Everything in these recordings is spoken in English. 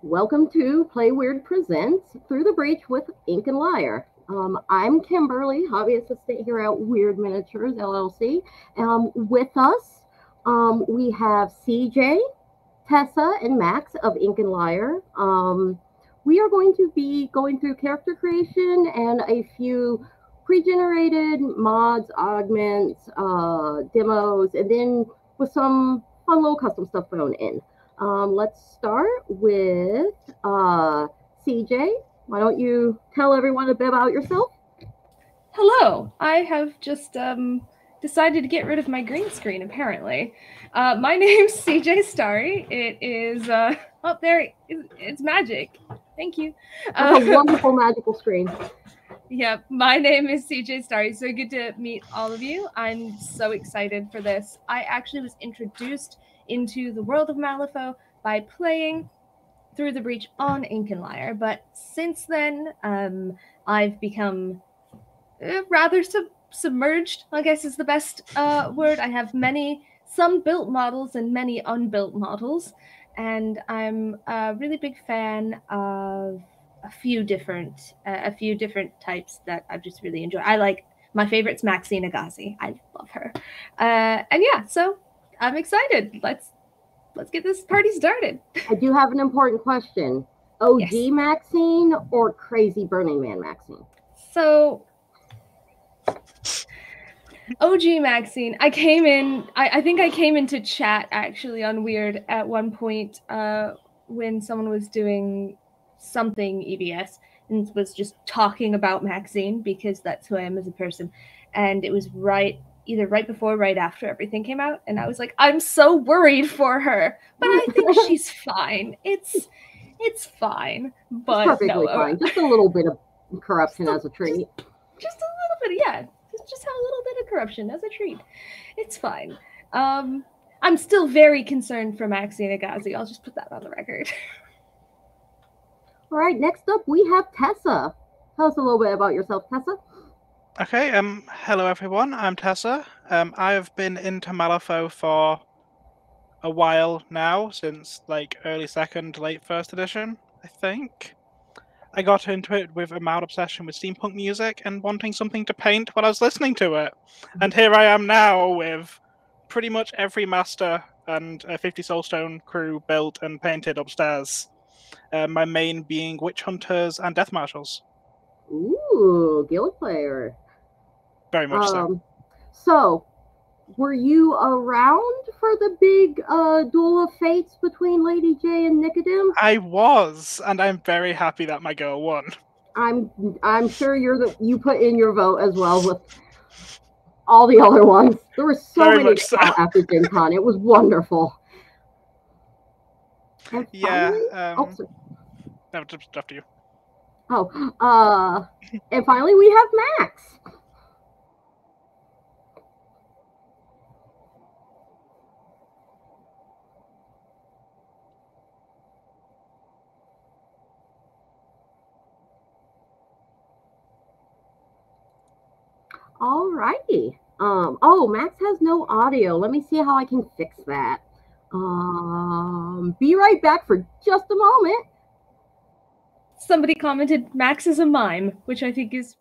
Welcome to PlayWyrd Presents Through the Breach with Ink and Lyre. I'm Kimberly, hobby assistant here at Weird Miniatures LLC. With us, we have CJ, Tessa, and Max of Ink and Lyre. We are going to be going through character creation and a few pre-generated mods, augments, demos, and then with some fun little custom stuff thrown in. Let's start with CJ. Why don't you tell everyone a bit about yourself? Hello. I have just decided to get rid of my green screen, apparently. My name's CJ Starry. It is, oh, there, it's magic. Thank you. That's a wonderful magical screen. Yeah, my name is CJ Starry. So good to meet all of you. I'm so excited for this. I actually was introduced into the world of Malifaux by playing Through the Breach on Ink and Lyre, but since then I've become rather submerged, I guess is the best word. I have some built models and many unbuilt models, and I'm a really big fan of a few different types that I've just really enjoyed. My favorite's Maxine Agassiz. I love her, and yeah, so I'm excited. Let's get this party started. I do have an important question. OG Yes. Maxine or Crazy Burning Man Maxine? So, OG Maxine, I think I came into chat actually on Weird at one point when someone was doing something EBS and was just talking about Maxine because that's who I am as a person. And it was either right before or right after everything came out. And I was like, I'm so worried for her, but I think she's fine. It's fine. But it's perfectly fine. Just a little bit of corruption as a treat. Just a little bit, yeah. Just have a little bit of corruption as a treat. It's fine. I'm still very concerned for Maxine Agassiz. I'll just put that on the record. All right, next up we have Tessa. Tell us a little bit about yourself, Tessa. Okay, hello everyone, I'm Tessa. I have been into Malifaux for a while now, since like early second, late first edition, I think. I got into it with a mild obsession with steampunk music and wanting something to paint while I was listening to it. And here I am now with pretty much every master and a 50 Soulstone crew built and painted upstairs. My main being witch hunters and death marshals. Ooh, guild player. Very much so. So, were you around for the big duel of fates between Lady J and Nicodem? I was, and I'm very happy that my girl won. I'm sure you put in your vote as well with all the other ones. There were so many after Gen Con. It was wonderful. And finally, no, just after you. And finally we have Max. Alrighty. Max has no audio. Let me see how I can fix that. Be right back for just a moment. Somebody commented Max is a mime, which I think is...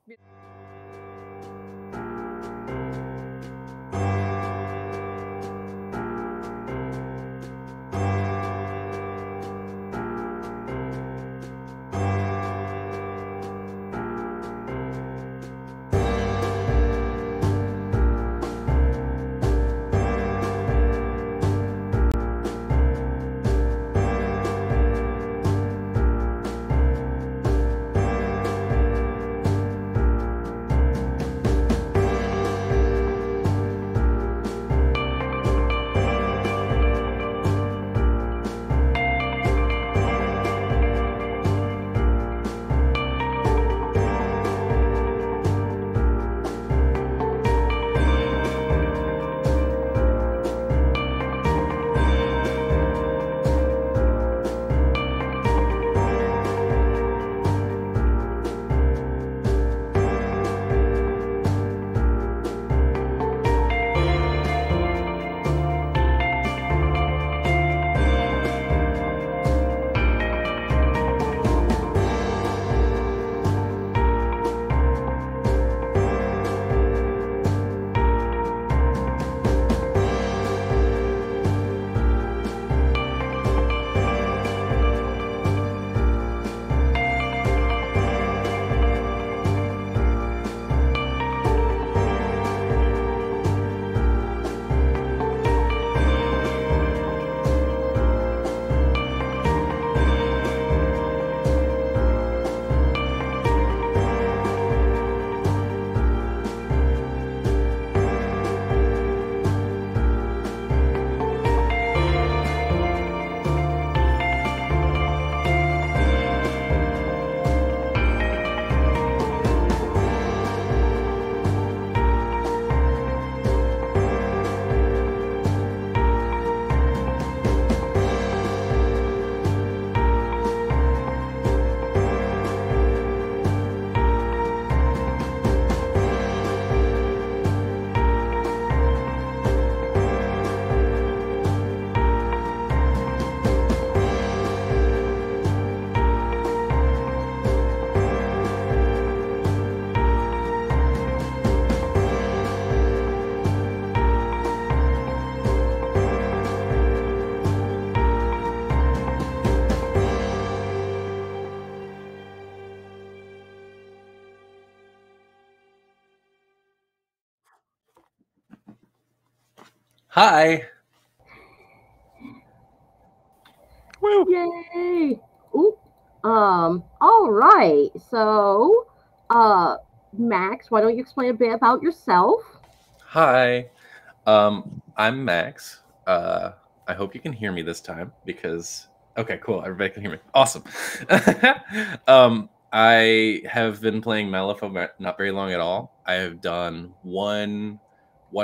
Hi. Woo! Yay! Ooh. All right. So, Max, why don't you explain a bit about yourself? Hi. I'm Max. I hope you can hear me this time because okay, cool. Everybody can hear me. Awesome. I have been playing Malifaux not very long at all. I have done one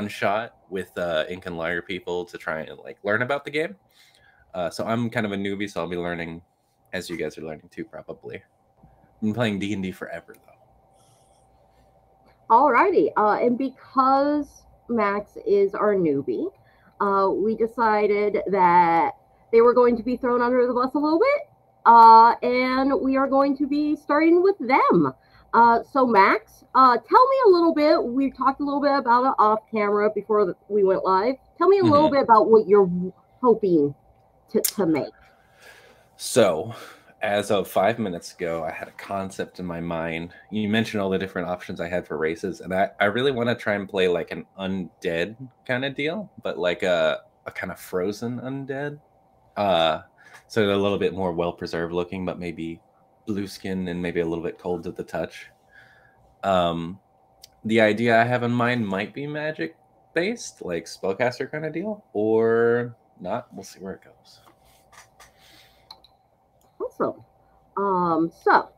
shot with Ink and Lyre people to try and like learn about the game. So I'm kind of a newbie, so I'll be learning as you guys are learning too, probably. I've been playing D&D forever though. Alrighty. And because Max is our newbie, we decided that they were going to be thrown under the bus a little bit. And we are going to be starting with them. So Max, tell me a little bit. We talked a little bit about it off camera before we went live. Tell me a little bit about what you're hoping to make. So, as of 5 minutes ago, I had a concept in my mind. You mentioned all the different options I had for races, and I really want to try and play like an undead kind of deal, but like a kind of frozen undead. So they're a little bit more well-preserved looking, but maybe blue skin and maybe a little bit cold to the touch. The idea I have in mind might be magic based, like spellcaster kind of deal, or not. We'll see where it goes. Awesome. So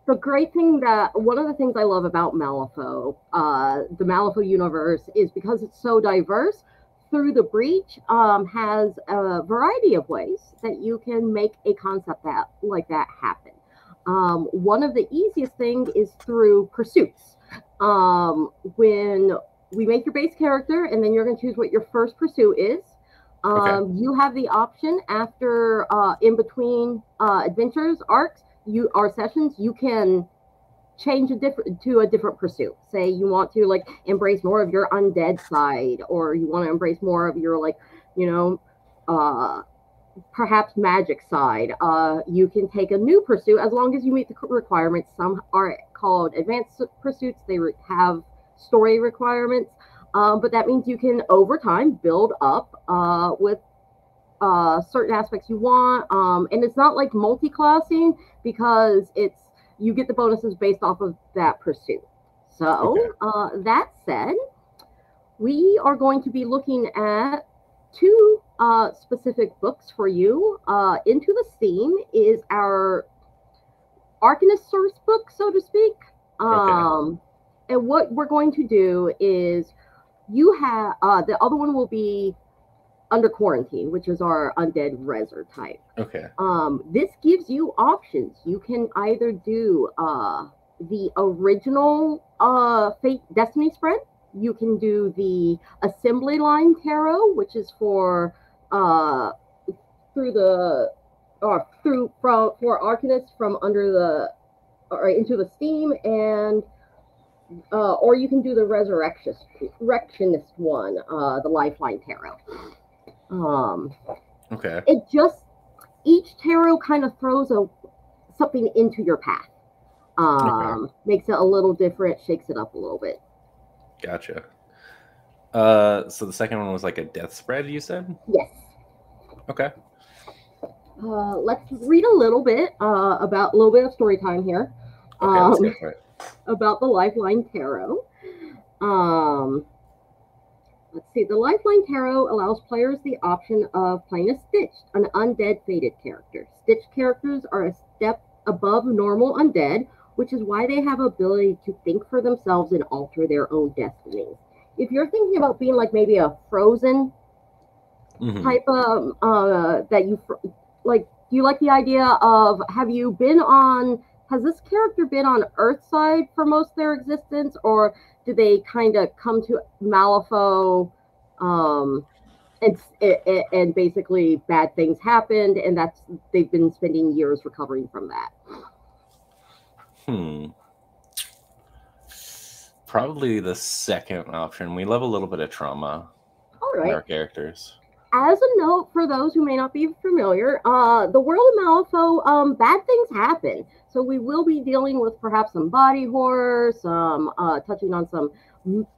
the great thing one of the things I love about Malifaux, the Malifaux universe, is because it's so diverse. Through the Breach has a variety of ways that you can make a concept like that happen. One of the easiest things is through pursuits. When we make your base character, and then you're going to choose what your first pursuit is. Okay. You have the option after in between adventures arcs, our sessions, you can change to a different pursuit. Say you want to like embrace more of your undead side, or you want to embrace more of your like, perhaps magic side. You can take a new pursuit as long as you meet the requirements. Some are called advanced pursuits. They have story requirements. But that means you can, over time, build up with certain aspects you want. And it's not like multi-classing, because you get the bonuses based off of that pursuit. So that said, we are going to be looking at two specific books for you. Into the Steam is our Arcanist source book, so to speak. And what we're going to do is you have the other one will be Under Quarantine, which is our undead reser type. Okay. This gives you options. You can either do the original Fate Destiny spread. You can do the Assembly Line Tarot, which is for for Arcanists from under the or into the Steam, and or you can do the Resurrectionist one, the Lifeline Tarot. Okay. Each tarot kind of throws something into your path. Makes it a little different, shakes it up a little bit. Gotcha. So the second one was like a death spread, you said? Yes. Okay. Let's read a little bit about a little bit of story time here. Okay, let's go for it. About the Lifeline Tarot. Let's see. The Lifeline Tarot allows players the option of playing a Stitched, an undead fated character. Stitched characters are a step above normal undead, which is why they have ability to think for themselves and alter their own destinies. If you're thinking about being like maybe a frozen type of that you like, do you like the idea of has this character been on Earthside for most of their existence, or do they kind of come to Malifaux and basically bad things happened, and they've been spending years recovering from that? Probably the second option. We love a little bit of trauma in our characters. As a note, for those who may not be familiar, the world of Malifaux, bad things happen. So we will be dealing with perhaps some body horror, some touching on some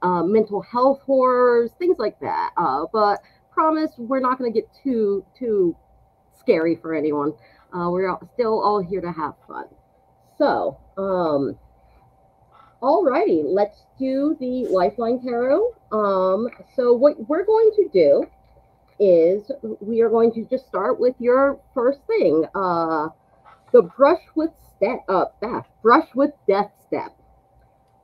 mental health horrors, things like that. But promise we're not going to get too scary for anyone. We're still all here to have fun. So, alrighty, let's do the Lifeline Tarot. So what we're going to do is we are going to just start with your first thing, the brush with death step.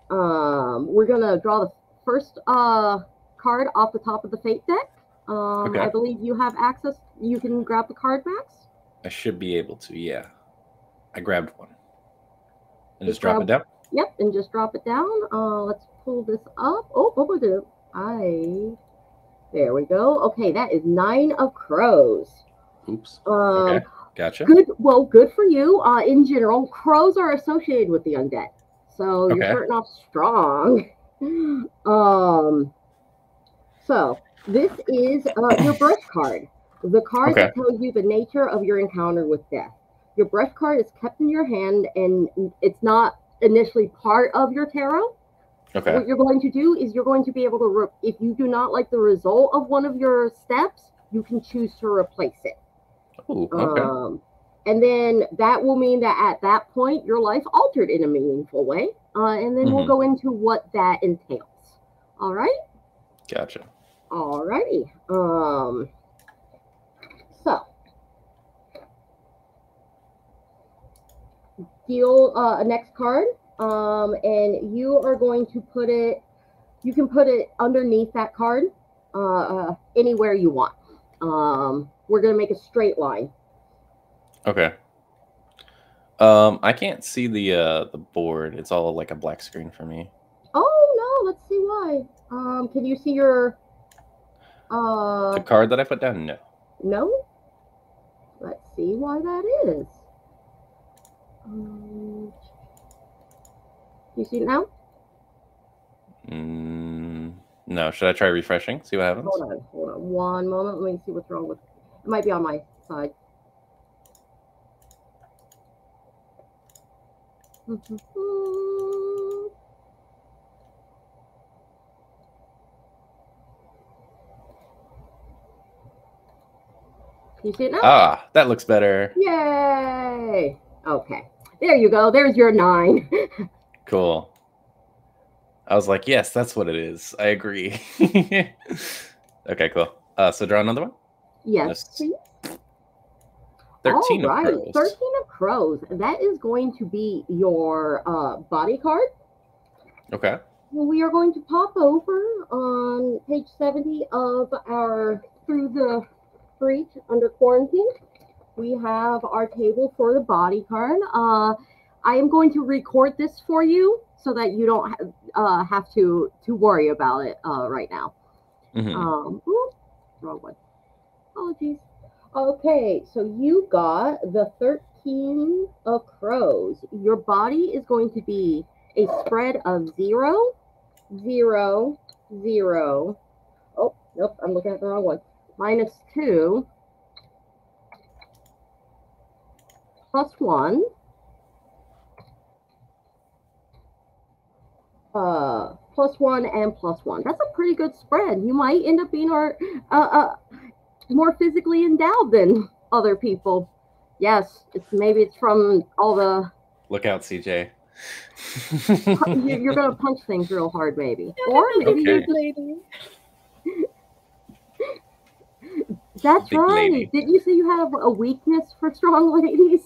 We're gonna draw the first card off the top of the fate deck. Okay. I believe you have access. You can grab the card backs. I should be able to. Yeah, I grabbed one and just drop it down. Yep, and just drop it down. Let's pull this up. There we go. Okay, that is 9 of crows. Oops. Okay, gotcha. Good. Well, good for you. In general, crows are associated with the undead, so you're starting off strong. So this is your brush card. The card that tells you the nature of your encounter with death. Your brush card is kept in your hand, and it's not initially part of your tarot. Okay. What you're going to do is you're going to be able to, if you do not like the result of one of your steps, you can choose to replace it. Ooh, okay. And then that will mean that at that point, your life altered in a meaningful way. And then we'll go into what that entails. All right? Gotcha. All righty. So, deal a next card. And you are going to put it, you can put it underneath that card, anywhere you want. We're going to make a straight line. Okay. I can't see the board. It's all like a black screen for me. Oh, no, let's see why. Can you see your, the card that I put down? No. No? Let's see why that is. You see it now? No. Should I try refreshing? See what happens? Hold on. One moment. Let me see what's wrong with it. It might be on my side. You see it now? Ah, that looks better. Yay! Okay. There you go. There's your 9. Cool. I was like, yes, that's what it is. I agree. Okay, cool. So draw another one? Yes, please. 13 of crows. 13 of crows. That is going to be your body card. Okay. We are going to pop over on page 70 of our Through the Breach Under Quarantine. We have our table for the body card. I am going to record this for you so that you don't have to worry about it right now. Wrong one. Apologies. Okay, so you got the 13 of crows. Your body is going to be a spread of 0, 0, 0. Oh, nope, I'm looking at the wrong one. -2, +1, +1 and +1. That's a pretty good spread. You might end up being more physically endowed than other people. Yes, maybe it's from all the. Look out, CJ. You're gonna punch things real hard, maybe, or maybe you're just. That's Big right. lady. Didn't you say you have a weakness for strong ladies?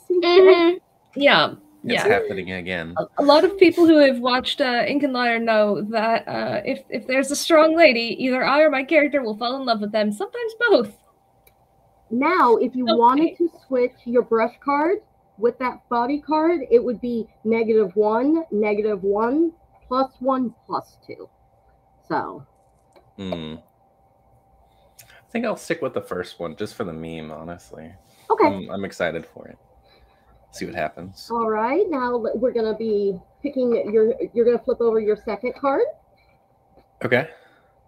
Yeah. It's happening again. A lot of people who have watched Ink and Lyre know that if there's a strong lady, either I or my character will fall in love with them. Sometimes both. Now, if you wanted to switch your brush card with that body card, it would be -1, -1, +1, +2. So. I think I'll stick with the first one just for the meme, honestly. Okay. I'm excited for it. See what happens. All right. Now we're going to be picking you're going to flip over your second card. Okay.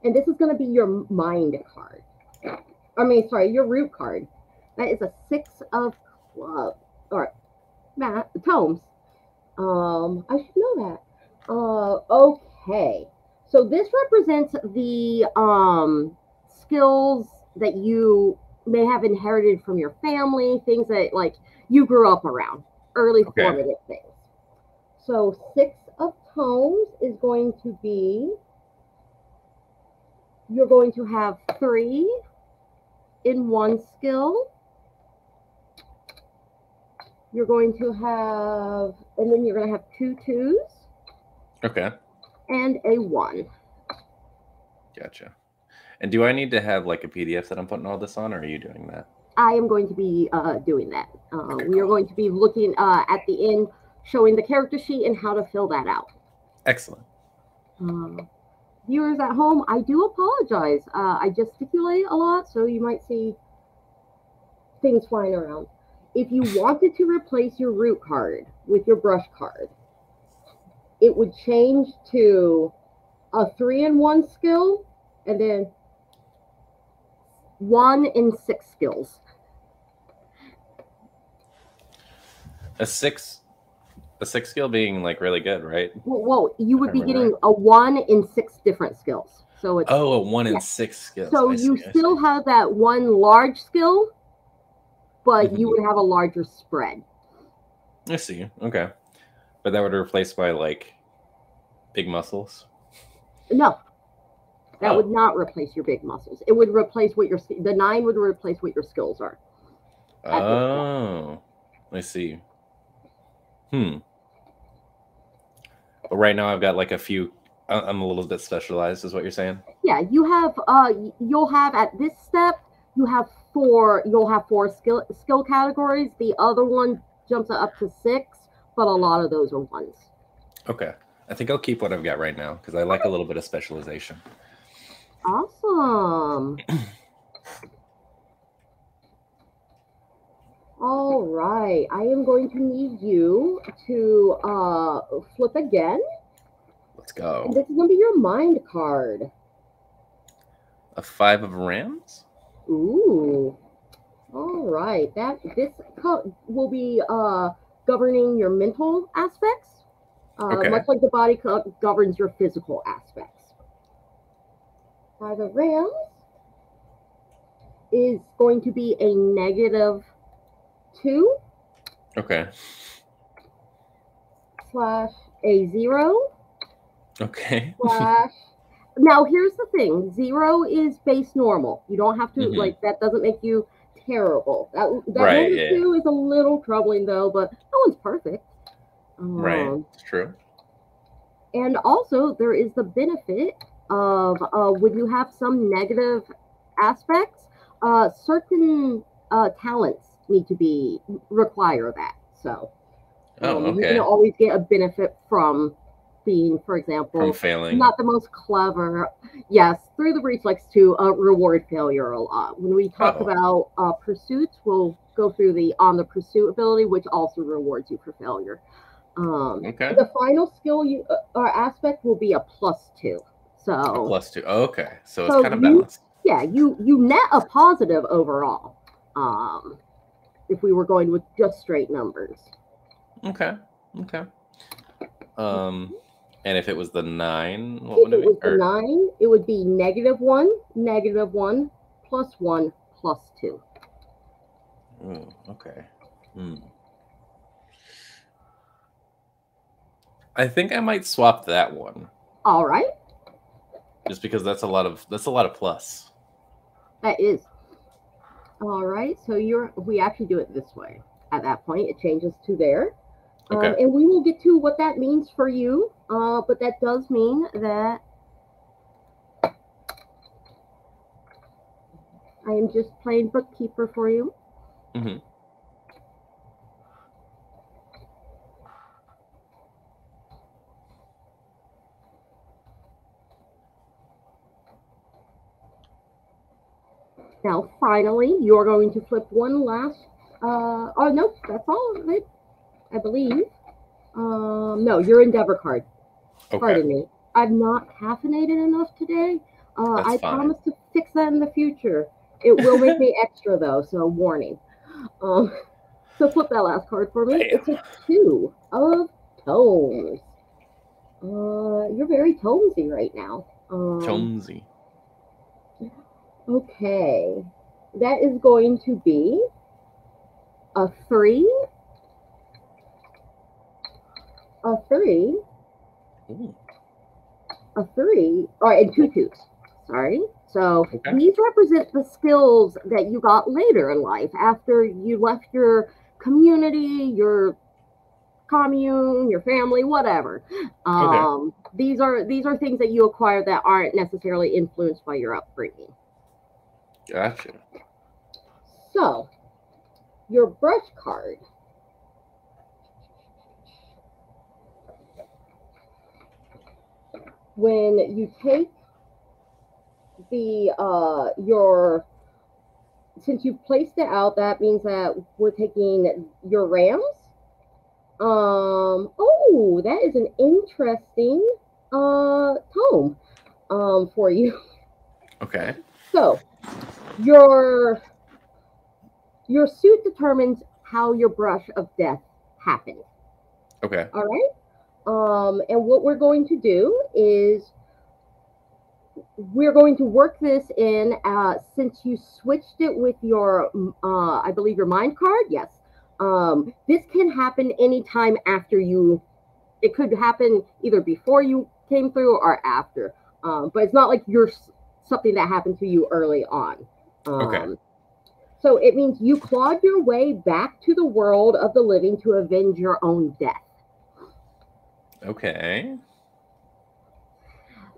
And this is going to be your mind card. I mean, sorry, your root card. That is a 6 of clubs. Or tomes. I should know that. Okay. So this represents the skills that you may have inherited from your family, things that like you grew up around, early formative things. So 6 of tomes is going to be, you're going to have 3 in 1 skill. You're going to have, and then you're going to have 2 2s. Okay. And a 1. Gotcha. And do I need to have like a PDF that I'm putting all this on, or are you doing that? I am going to be doing that. We are going to be looking at the end, showing the character sheet and how to fill that out. Excellent. Viewers at home, I do apologize. I gesticulate a lot, so you might see things flying around. If you wanted to replace your root card with your brush card, it would change to a 3 in 1 skill, and then 1 in 6 skills. A six skill being like really good, right? Well, you would be getting a 1 in 6 different skills. So it's a 1 in 6 skills. So you still have that 1 large skill, but you would have a larger spread. I see. Okay, but that would replace by like big muscles. No, that would not replace your big muscles. It would replace what the 9 would replace what your skills are. Oh, I see. But right now I've got like a few. I'm a little bit specialized, is what you're saying? Yeah, you have. You'll have at this step. You'll have 4 skill categories. The other one jumps up to 6, but a lot of those are 1s. Okay, I think I'll keep what I've got right now because I like a little bit of specialization. Awesome. All right, I am going to need you to flip again. Let's go. And this is going to be your mind card. A 5 of Rams? Ooh. All right. This will be governing your mental aspects. Much like the body governs your physical aspects. 5 of Rams is going to be a -2. Okay. / a 0. Okay. / Now here's the thing: 0 is base normal. You don't have to like that. Doesn't make you terrible. That right, -2 is a little troubling though, but no one's perfect. Right, it's true. And also there is the benefit of when you have some negative aspects, certain talents need to require that. So you can always get a benefit from being, for example, from failing. Not the most clever. Yes, Through the Breach likes to reward failure a lot. When we talk about pursuits, we'll go through the On the Pursuit ability, which also rewards you for failure. The final skill aspect will be a +2. So a +2. Okay, so it's kind of balanced. Yeah, you net a positive overall. If we were going with just straight numbers. Okay. And if it was the 9, what would it be? The 9, it would be -1, -1, +1, +2. Ooh, okay. I think I might swap that one. All right. Just because that's a lot of plus. That is. All right. So we actually do it this way. At that point, it changes to there. Okay. And we will get to what that means for you. But that does mean that I am just playing bookkeeper for you. Now, finally, you're going to flip one last. Oh, no, that's all of it, I believe. No, your Endeavor card. Okay. Pardon me. I'm not caffeinated enough today. I promise to fix that in the future. It will make me extra, though, so warning. So flip that last card for me. It's a 2 of tomes. You're very tomesy right now. Tomesy. Okay. That is going to be a 3, a 3, Ooh, a 3, and 2 2s. Sorry. So okay. these represent the skills that you got later in life after you left your community, your commune, your family, whatever. These are things that you acquire that aren't necessarily influenced by your upbringing. Gotcha. So, your brush card. When you take the your, since you've placed it out, that means that we're taking your rams. Oh, that is an interesting tome for you. Okay. So, your suit determines how your brush of death happened. Okay. All right. And what we're going to do is we're going to work this in, since you switched it with your, I believe your mind card. Yes. This can happen anytime after you, it could happen either before you came through or after. But it's not like you're something that happened to you early on. Okay. So it means you clawed your way back to the world of the living to avenge your own death. Okay.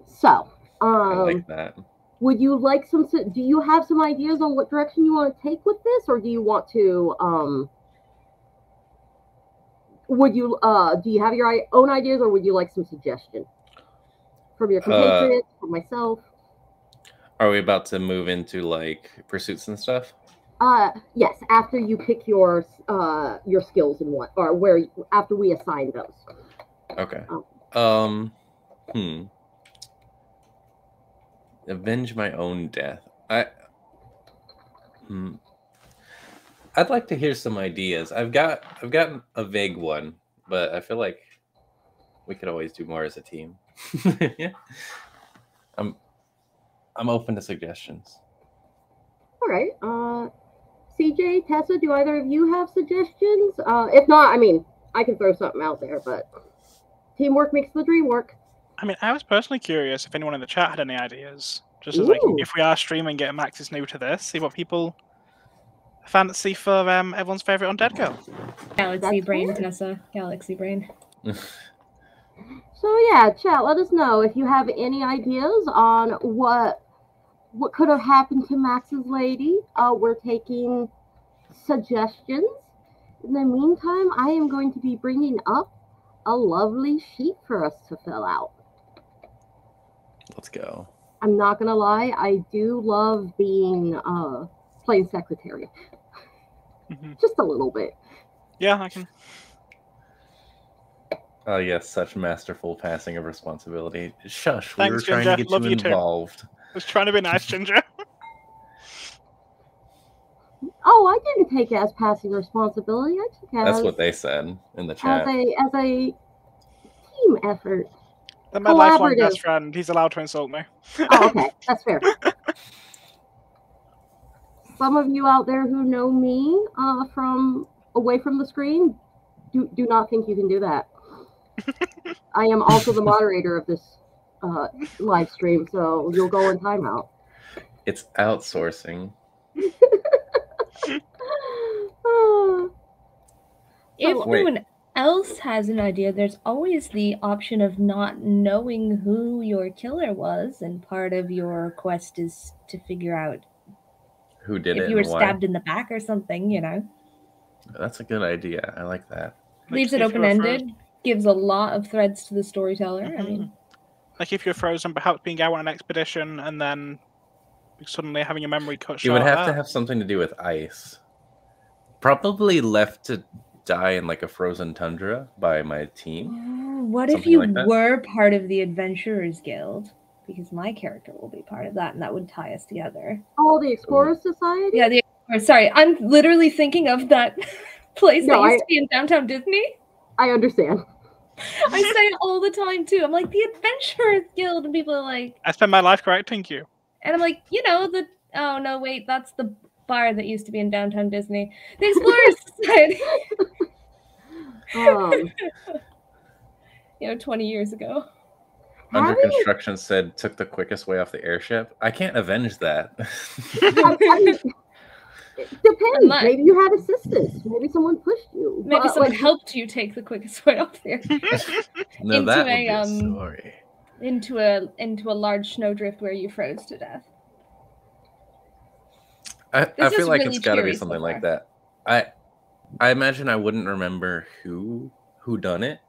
So, I like that. would you like some? Do you have some ideas on what direction you want to take with this, or do you want to? Would you? Do you have your own ideas, or would you like some suggestion from your compatriots, from myself? Are we about to move into like pursuits and stuff? Yes. After you pick your skills and what, or where after we assign those. Okay. Avenge my own death. I'd like to hear some ideas. I've got a vague one, but I feel like we could always do more as a team. Yeah. I'm open to suggestions. All right. CJ, Tessa, do either of you have suggestions? If not, I mean, I can throw something out there, but teamwork makes the dream work. I mean, I was personally curious if anyone in the chat had any ideas. Just as like, if we are streaming, get Max is new to this, see what people fancy for everyone's favorite undead girl. Galaxy brain, Tessa. Galaxy brain. So yeah, chat. Let us know if you have any ideas on what could have happened to Max's lady. We're taking suggestions. In the meantime, I am going to be bringing up a lovely sheet for us to fill out. Let's go. I'm not gonna lie, I do love being playing secretary. Just a little bit. Yeah, I can. Oh yes, such masterful passing of responsibility. Shush, Thanks, we were trying Ginger. to get Love you you too. involved. I was trying to be nice, Ginger. Oh, I didn't take it as passing responsibility. I took it That's as, what they said in the chat. as a team effort. They're my lifelong best friend. He's allowed to insult me. Oh, okay. That's fair. Some of you out there who know me from away from the screen, do not think you can do that. I am also the moderator of this live stream, so you'll go in timeout. It's outsourcing. If no one else has an idea, there's always the option of not knowing who your killer was, and part of your quest is to figure out who did it. If you were stabbed in the back or something, you know. That's a good idea. I like that. Leaves it open-ended, gives a lot of threads to the storyteller. I mean, like if you're frozen, perhaps being out on an expedition and then suddenly having your memory cut short. You would have to have something to do with ice. Probably left to die in like a frozen tundra by my team. What if you were part of the Adventurers Guild? Because my character will be part of that, and that would tie us together. Oh, the Explorers Society? Yeah, the Explorers. Sorry, I'm literally thinking of that place that used to be in downtown Disney. I understand. I say it all the time, too. I'm like, the Adventurers Guild, and people are like... I spend my life correcting you. And I'm like, you know, the Oh, no, wait, that's the bar that used to be in downtown Disney. The Explorers Society. 20 years ago. Under construction said took the quickest way off the airship. I can't avenge that. I mean, it depends. Maybe you had assistance. Maybe someone pushed you. Maybe someone helped you take the quickest way off there. No, that would be a story. Into a large snowdrift where you froze to death. I feel like it's got to be something like that. I imagine I wouldn't remember who done it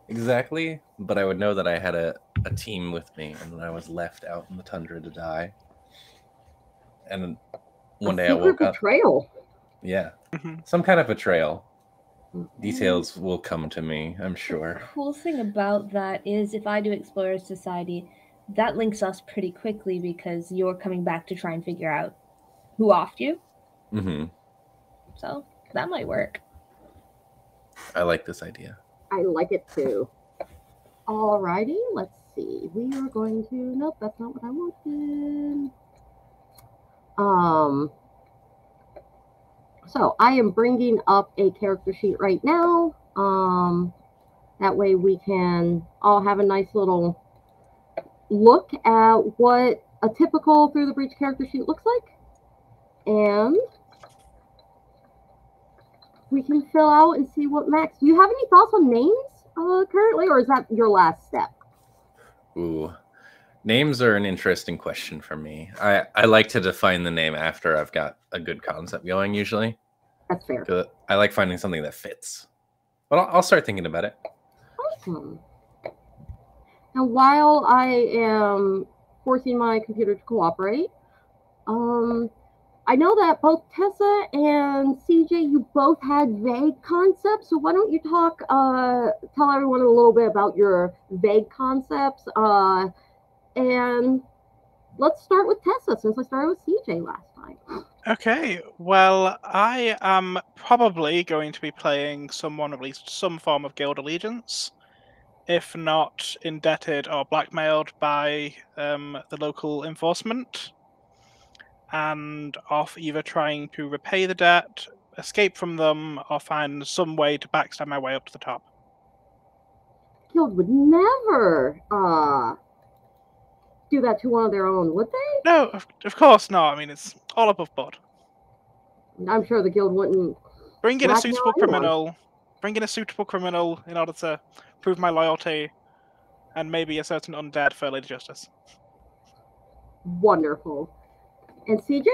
exactly, but I would know that I had a team with me, and then I was left out in the tundra to die. And one day I woke up. Betrayal. Yeah, some kind of betrayal. Details will come to me, I'm sure. The cool thing about that is if I do Explorers Society, that links us pretty quickly because you're coming back to try and figure out who offed you. So that might work. I like this idea. I like it too. Alrighty, let's see. We are going to... Nope, that's not what I wanted. So I am bringing up a character sheet right now. That way we can all have a nice little look at what a typical Through the Breach character sheet looks like. And we can fill out and see what Max... Do you have any thoughts on names currently, or is that your last step? Ooh. Names are an interesting question for me. I like to define the name after I've got a good concept going, usually. That's fair. I like finding something that fits. But I'll start thinking about it. Awesome. And while I am forcing my computer to cooperate, I know that both Tessa and CJ, you both had vague concepts. So why don't you tell everyone a little bit about your vague concepts. And let's start with Tessa, since I started with CJ last time. Okay, well, I am probably going to be playing someone, at least some form of guild allegiance, if not indebted or blackmailed by the local enforcement, and off either trying to repay the debt, escape from them, or find some way to backstab my way up to the top. Guild would never do that to one of their own, would they? No, of course not. I mean, it's all above board. I'm sure the guild wouldn't. Bring in a suitable criminal. Bring in a suitable criminal in order to prove my loyalty, and maybe a certain undead for Lady Justice. Wonderful. And CJ?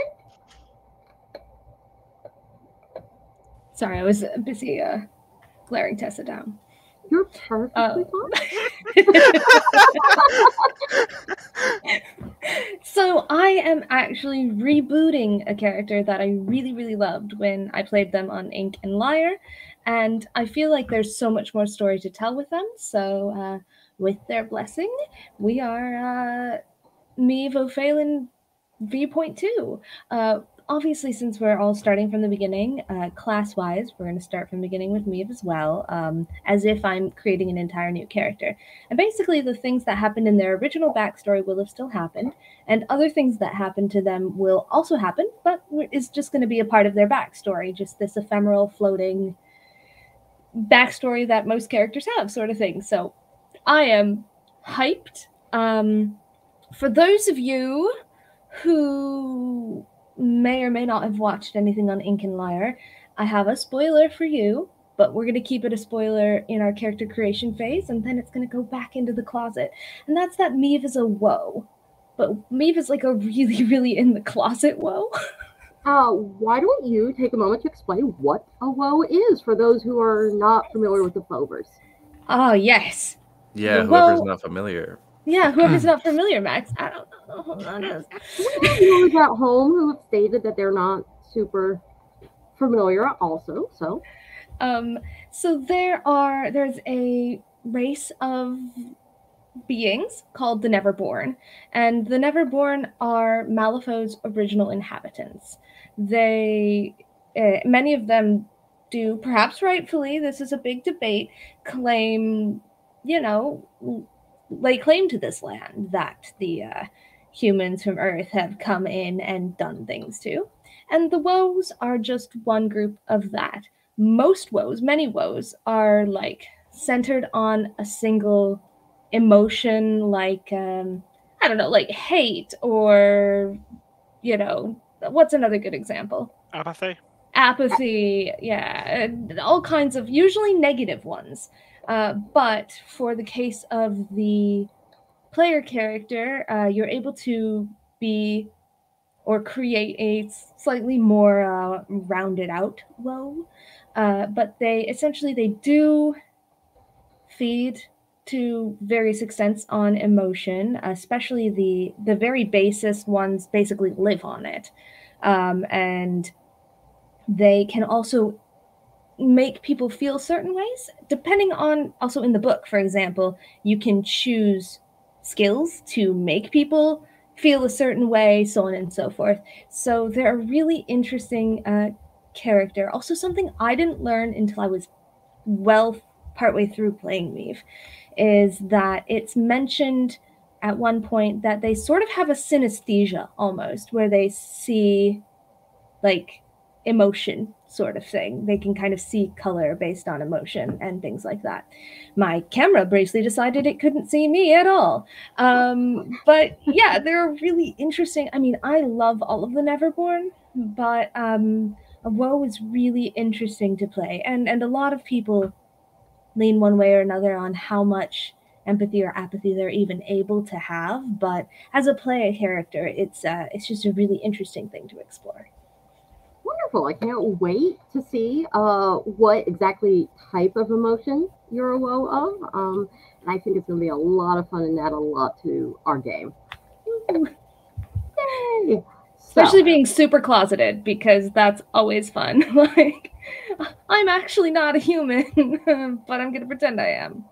Sorry, I was busy glaring Tessa down. You're perfectly fine. So I am actually rebooting a character that I really, really loved when I played them on Ink and Lyre, and I feel like there's so much more story to tell with them. So with their blessing, we are Maeve O'Phelan V.2. Obviously, since we're all starting from the beginning, class-wise, we're going to start from the beginning with Maeve as well, as if I'm creating an entire new character. And basically, the things that happened in their original backstory will have still happened, and other things that happened to them will also happen, but is just going to be a part of their backstory, just this ephemeral, floating backstory that most characters have, sort of thing. So, I am hyped. For those of you who may or may not have watched anything on Ink and Lyre, I have a spoiler for you, but we're going to keep it a spoiler in our character creation phase, and then it's going to go back into the closet. And that's that Maeve is a woe. But Maeve is like a really, really in the closet woe. Why don't you take a moment to explain what a woe is for those who are not familiar with the Fovers? Oh, yes. Yeah, whoever's not familiar. Yeah, whoever's not familiar, Max. I don't know who that is. We have viewers at home who have stated that they're not super familiar also, so. So there's a race of beings called the Neverborn, and the Neverborn are Malifaux's original inhabitants. They, many of them do, perhaps rightfully, this is a big debate, lay claim to this land that the humans from Earth have come in and done things to. And the woes are just one group of that. Most woes, many woes, are like centered on a single emotion, like I don't know, like hate, or what's another good example? Apathy, yeah, all kinds of usually negative ones. But for the case of the player character, you're able to be or create a slightly more rounded out woe. But they do feed to various extents on emotion, especially the very basest ones basically live on it. And they can also make people feel certain ways, depending on, also in the book, for example, you can choose skills to make people feel a certain way, so on and so forth. So they're a really interesting character. Also, something I didn't learn until I was partway through playing Meve is that it's mentioned at one point that they sort of have a synesthesia almost, where they see like emotion sort of thing. They can kind of see color based on emotion and things like that. My camera briefly decided it couldn't see me at all. But yeah, they're really interesting. I mean, I love all of the Neverborn, but WoW is really interesting to play. And a lot of people lean one way or another on how much empathy or apathy they're even able to have. But as a player character, it's just a really interesting thing to explore. Wonderful. I can't wait to see what exactly type of emotion you're a woe of. And I think it's going to be a lot of fun and add a lot to our game. Yay! Especially being super closeted, because that's always fun. Like, I'm actually not a human, but I'm going to pretend I am.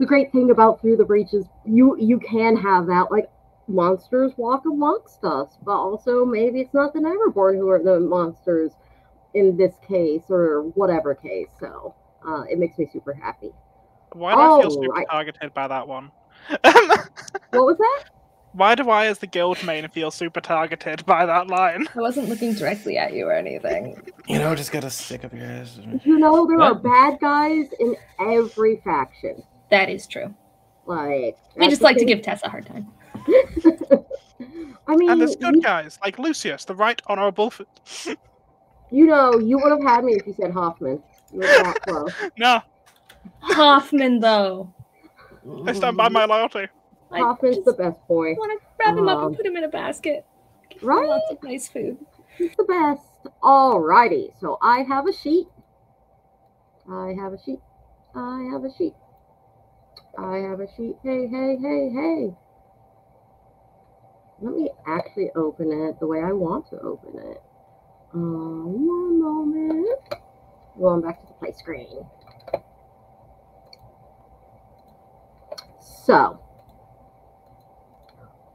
The great thing about Through the Breach is you can have that, like, monsters walk amongst us, but also maybe it's not the Neverborn who are the monsters in this case, or whatever case. So it makes me super happy. Why do I feel super targeted by that one? What was that? Why do I, as the guild main, feel super targeted by that line? I wasn't looking directly at you or anything. Just gotta stick up your ass. There are bad guys in every faction. That is true. Like, we just like to give Tessa a hard time. I mean, and there's good guys like Lucius, the Right Honourable. You would have had me if you said Hoffman. You were that close. No. Hoffman, though. I stand by my loyalty. Hoffman's the best boy. I want to wrap him up and put him in a basket. Right? Lots of nice food. He's the best. Alrighty. So I have a sheet. I have a sheet. Hey, hey, hey, hey. Let me actually open it the way I want to open it. One moment. Going back to the play screen. So,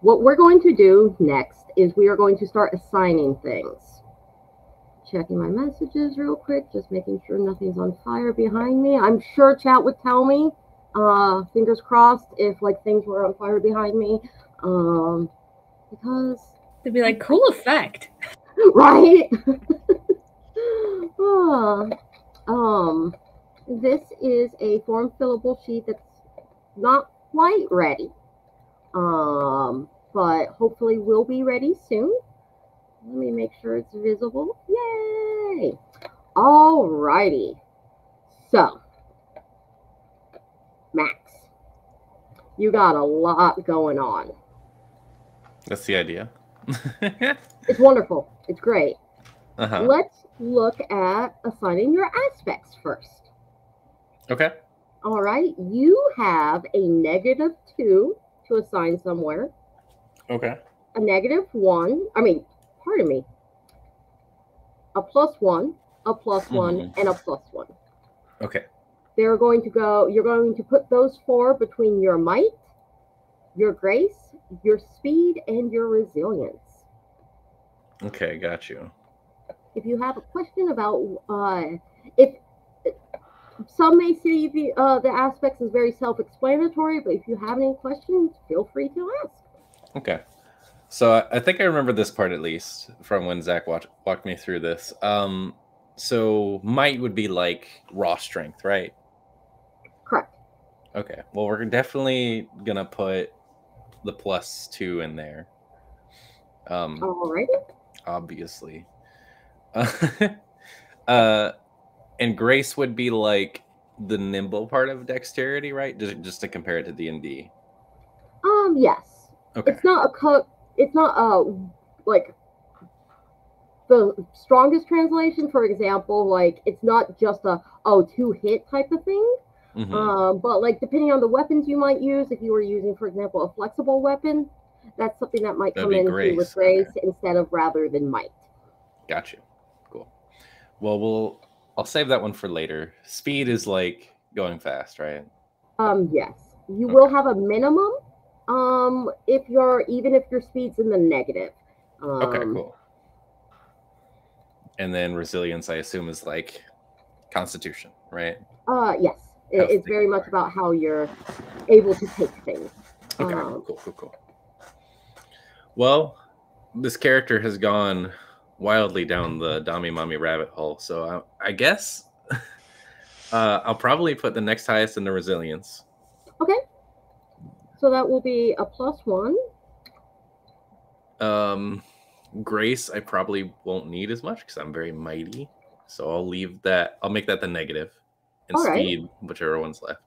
what we're going to do next is we are going to start assigning things. Checking my messages real quick, just making sure nothing's on fire behind me. I'm sure chat would tell me, fingers crossed, if like things were on fire behind me. Because they'd be like, cool effect. Right? This is a form fillable sheet that's not quite ready. But hopefully will be ready soon. Let me make sure it's visible. Yay! Alrighty. So, Max, you got a lot going on. That's the idea. It's wonderful. It's great. Uh-huh. Let's look at assigning your aspects first. Okay. All right. You have a -2 to assign somewhere. Okay. A -1. Pardon me. A +1, a +1, and a +1. Okay. You're going to put those 4 between your might, your grace, your speed, and your resilience. Okay, got you. If you have a question about some may see the aspects as very self-explanatory, but if you have any questions, feel free to ask. Okay. So I think I remember this part at least from when Zach walked me through this. So might would be like raw strength, right? Correct. Okay. Well, we're definitely gonna put the +2 in there. Alrighty. Obviously. And grace would be like the nimble part of dexterity, right? Just to compare it to D&D. Yes. Okay. It's not like the strongest translation. For example, like it's not just a 2-hit type of thing. Mm-hmm. But like depending on the weapons you might use, if you were using, for example, a flexible weapon, that's something that might come into with grace instead of rather than might. Got you. Cool. Well, I'll save that one for later. Speed is like going fast, right? Yes. You will have a minimum if your speed's in the negative. Okay, cool. And then resilience, I assume, is like constitution, right? Yes. It's very much about how you're able to take things. Okay, cool. Well, this character has gone wildly down the Dami Mommy rabbit hole, so I guess I'll probably put the next highest in the resilience. Okay. So that will be a +1. Grace, I probably won't need as much because I'm very mighty. So I'll leave that. I'll make that the negative. And all speed, right. whichever one's left.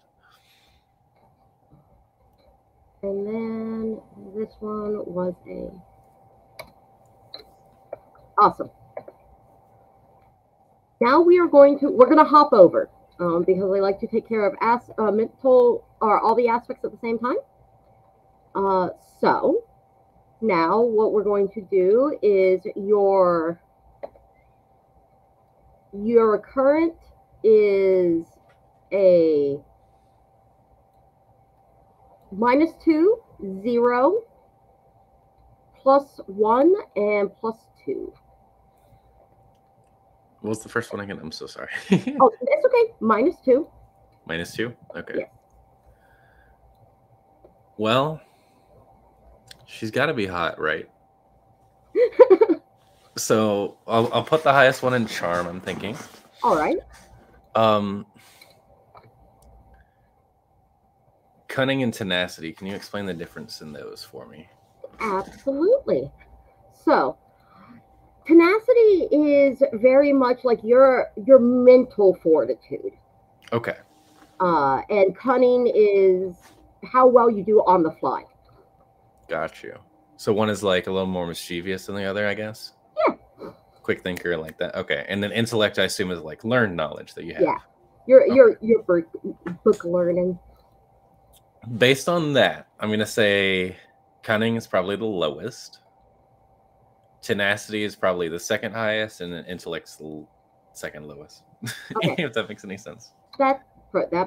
And then this one was a... Awesome. Now we're going to hop over because I like to take care of mental or all the aspects at the same time. So now what we're going to do is your current is a -2, 0, +1, and +2. What was the first one again? I'm so sorry. Oh, it's okay. -2. -2? Okay. Yes. Well, she's got to be hot, right? So I'll put the highest one in charm, I'm thinking. All right. Cunning and tenacity. Can you explain the difference in those for me? Absolutely. So, tenacity is very much like your mental fortitude. Okay. And cunning is how well you do on the fly. Got you. So one is like a little more mischievous than the other, I guess? Yeah. Quick thinker like that. Okay. And then intellect, I assume, is like learned knowledge that you have. Yeah. Your book learning. Based on that, I'm going to say cunning is probably the lowest. Tenacity is probably the second highest, and then intellect's the second lowest. Okay. If that makes any sense. That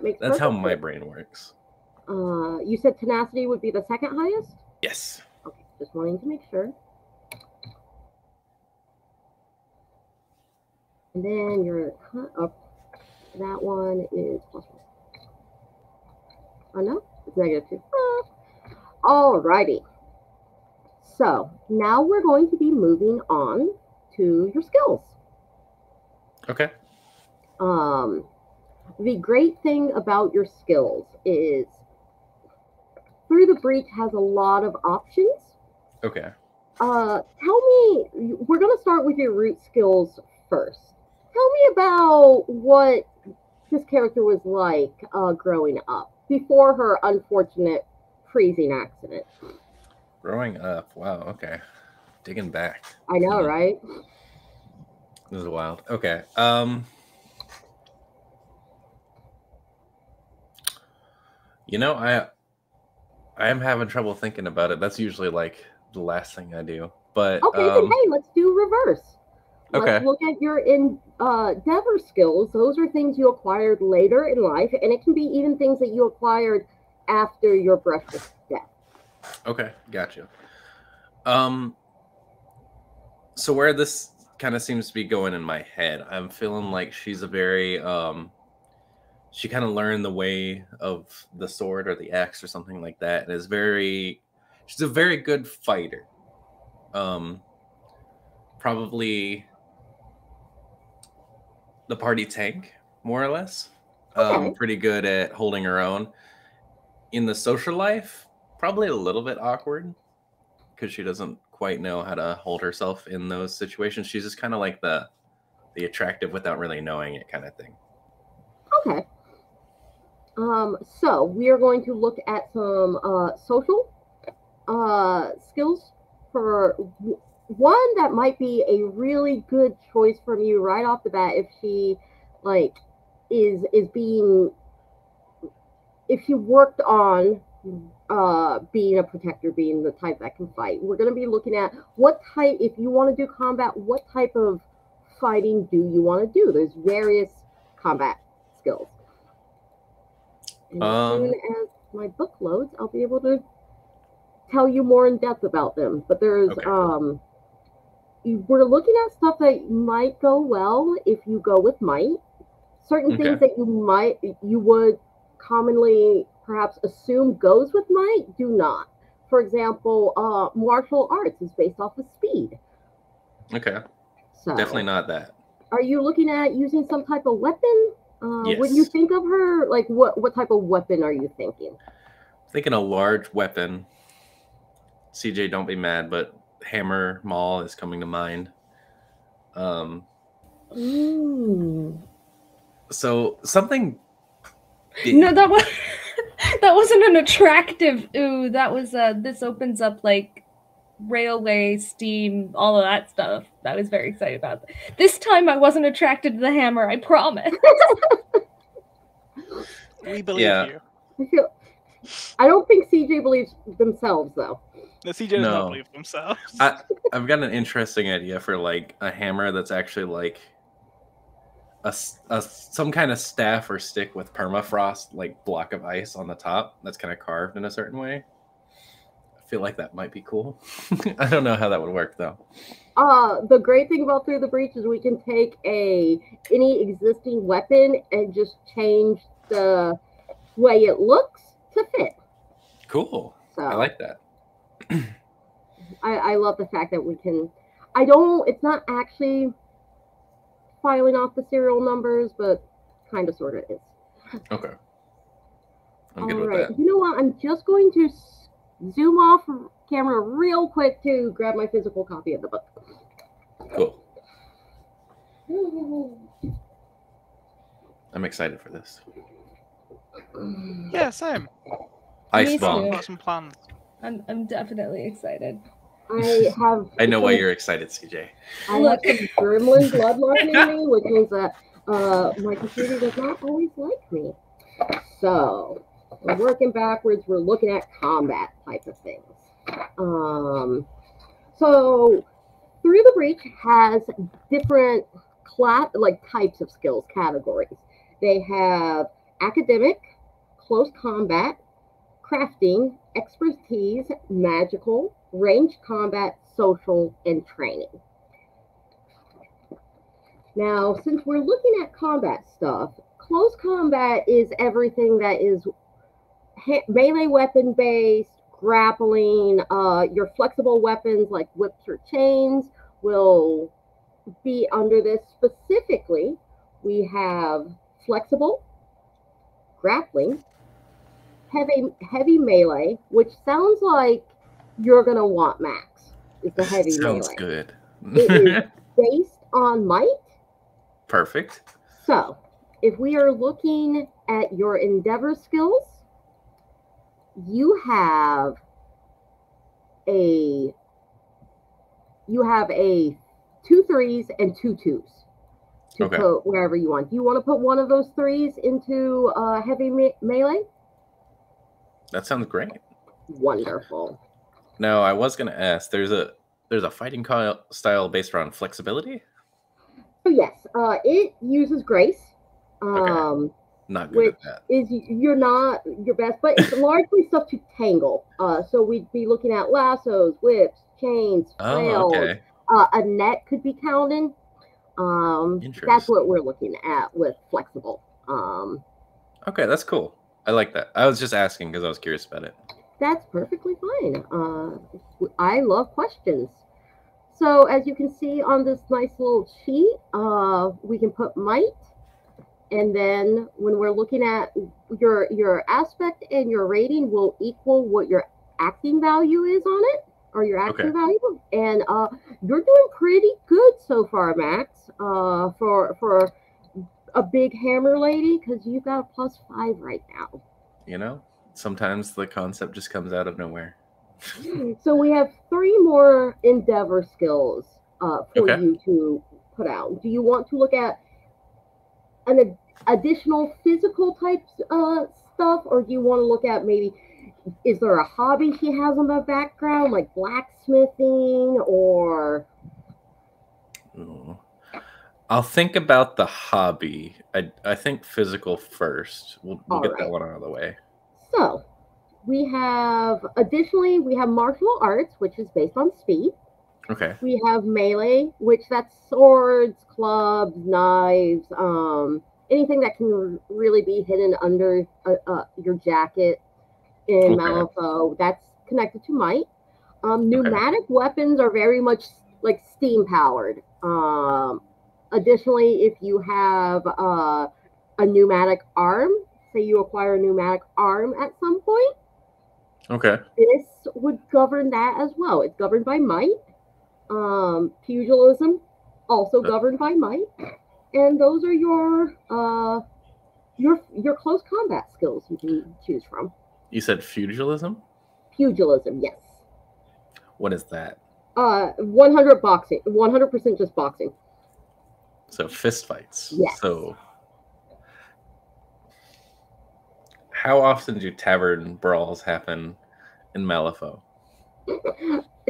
makes That's how my brain works. You said tenacity would be the second highest? Yes. Okay, just wanting to make sure. And then your that one is +1. Oh no, it's -2. Alrighty. So now we're going to be moving on to your skills. Okay. The great thing about your skills is Through the Breach has a lot of options. Okay. Tell me, we're going to start with your root skills first. Tell me about what this character was like growing up before her unfortunate freezing accident. Growing up. Wow. Okay. Digging back. I know, right? This is wild. Okay. You know, I am having trouble thinking about it. That's usually like the last thing I do. But okay, then hey, let's do reverse. Okay. Let's look at your endeavor skills. Those are things you acquired later in life, and it can be even things that you acquired after your brush with death. Okay, gotcha. So where this kind of seems to be going in my head, I'm feeling like she's a very she kind of learned the way of the sword or the axe or something like that, and she's a very good fighter. Probably the party tank, more or less. Okay. Pretty good at holding her own. In the social life, probably a little bit awkward because she doesn't quite know how to hold herself in those situations. She's just kind of like the attractive without really knowing it kind of thing. Okay. So we are going to look at some social skills for one that might be a really good choice from you right off the bat if she if she worked on being a protector, being the type that can fight. We're going to be looking at what type, if you want to do combat, what type of fighting do you want to do? There's various combat skills. And as soon as my book loads, I'll be able to tell you more in depth about them. But there's we're looking at stuff that might go well if you go with might. Certain things that you would commonly perhaps assume goes with might do not. For example, martial arts is based off of speed. Okay. So definitely not that. Are you looking at using some type of weapon? Yes. When you think of her, like what type of weapon are you thinking? Thinking a large weapon. CJ, don't be mad, but hammer, maul is coming to mind. So something. No, that wasn't an attractive. Ooh, that was this opens up like railway, steam, all of that stuff. I was very excited about that. This time I wasn't attracted to the hammer, I promise. We believe you. I don't think CJ believes themselves though. The CJ does not believe themselves. I've got an interesting idea for like a hammer that's actually like some kind of staff or stick with permafrost, like block of ice on the top that's kind of carved in a certain way. I feel like that might be cool. I don't know how that would work though. The great thing about Through the Breach is we can take any existing weapon and just change the way it looks to fit. Cool. So, I like that. I love the fact that we can. It's not actually filing off the serial numbers, but kind of sort of is. Okay. I'm good with that. You know what? I'm just going to zoom off camera real quick to grab my physical copy of the book. Cool. I'm excited for this. Yeah, same. Ice bomb. Got some plans. I'm definitely excited. I know why you're excited, CJ. I have some gremlin blood marking me, which means that my computer does not always like me. So we're working backwards. We're looking at combat type of things. So Through the Breach has different types of skills categories. They have academic, close combat, crafting, expertise, magical, ranged combat, social, and training. Now, since we're looking at combat stuff, close combat is everything that is melee weapon based, grappling. Your flexible weapons like whips or chains will be under this. Specifically, we have flexible, grappling, heavy melee, which sounds like you're gonna want max. Is the heavy melee. Sounds good. It is based on might. Perfect. So, if we are looking at your endeavor skills, you have a 2 3s and 2 2s to put wherever you want. Do you want to put one of those 3s into heavy melee? That sounds great. Wonderful. No, I was going to ask. There's a fighting style based around flexibility. So yes, it uses grace. Not good at that. You're not your best, but it's largely stuff to tangle. So we'd be looking at lassos, whips, chains, flails. Okay. A net could be counted. That's what we're looking at with flexible. Okay, that's cool. I like that. I was just asking because I was curious about it. That's perfectly fine. I love questions. So as you can see on this nice little sheet, we can put might, and then when we're looking at your aspect and your rating will equal what your acting value is on it, or your acting value. And you're doing pretty good so far, Max, for a big hammer lady, because you've got a +5 right now. You know, sometimes the concept just comes out of nowhere. So we have 3 more endeavor skills for you to put out. Do you want to look at an additional physical type stuff, or do you want to look at maybe, is there a hobby she has in the background, like blacksmithing, or? Ooh. I'll think about the hobby. I think physical first. We'll get that one out of the way. So we have, additionally, we have martial arts, which is based on speed. Okay. We have melee, which that's swords, clubs, knives, anything that can really be hidden under your jacket in Malifaux. That's connected to might. Pneumatic weapons are very much like steam powered. Additionally, if you have a pneumatic arm, say you acquire a pneumatic arm at some point, this would govern that as well. It's governed by might. Pugilism, also governed by might. And those are your close combat skills you can choose from. You said pugilism? Pugilism, yes. What is that? 100 boxing, 100% just boxing. So fist fights. Yes. So how often do tavern brawls happen in Malifaux?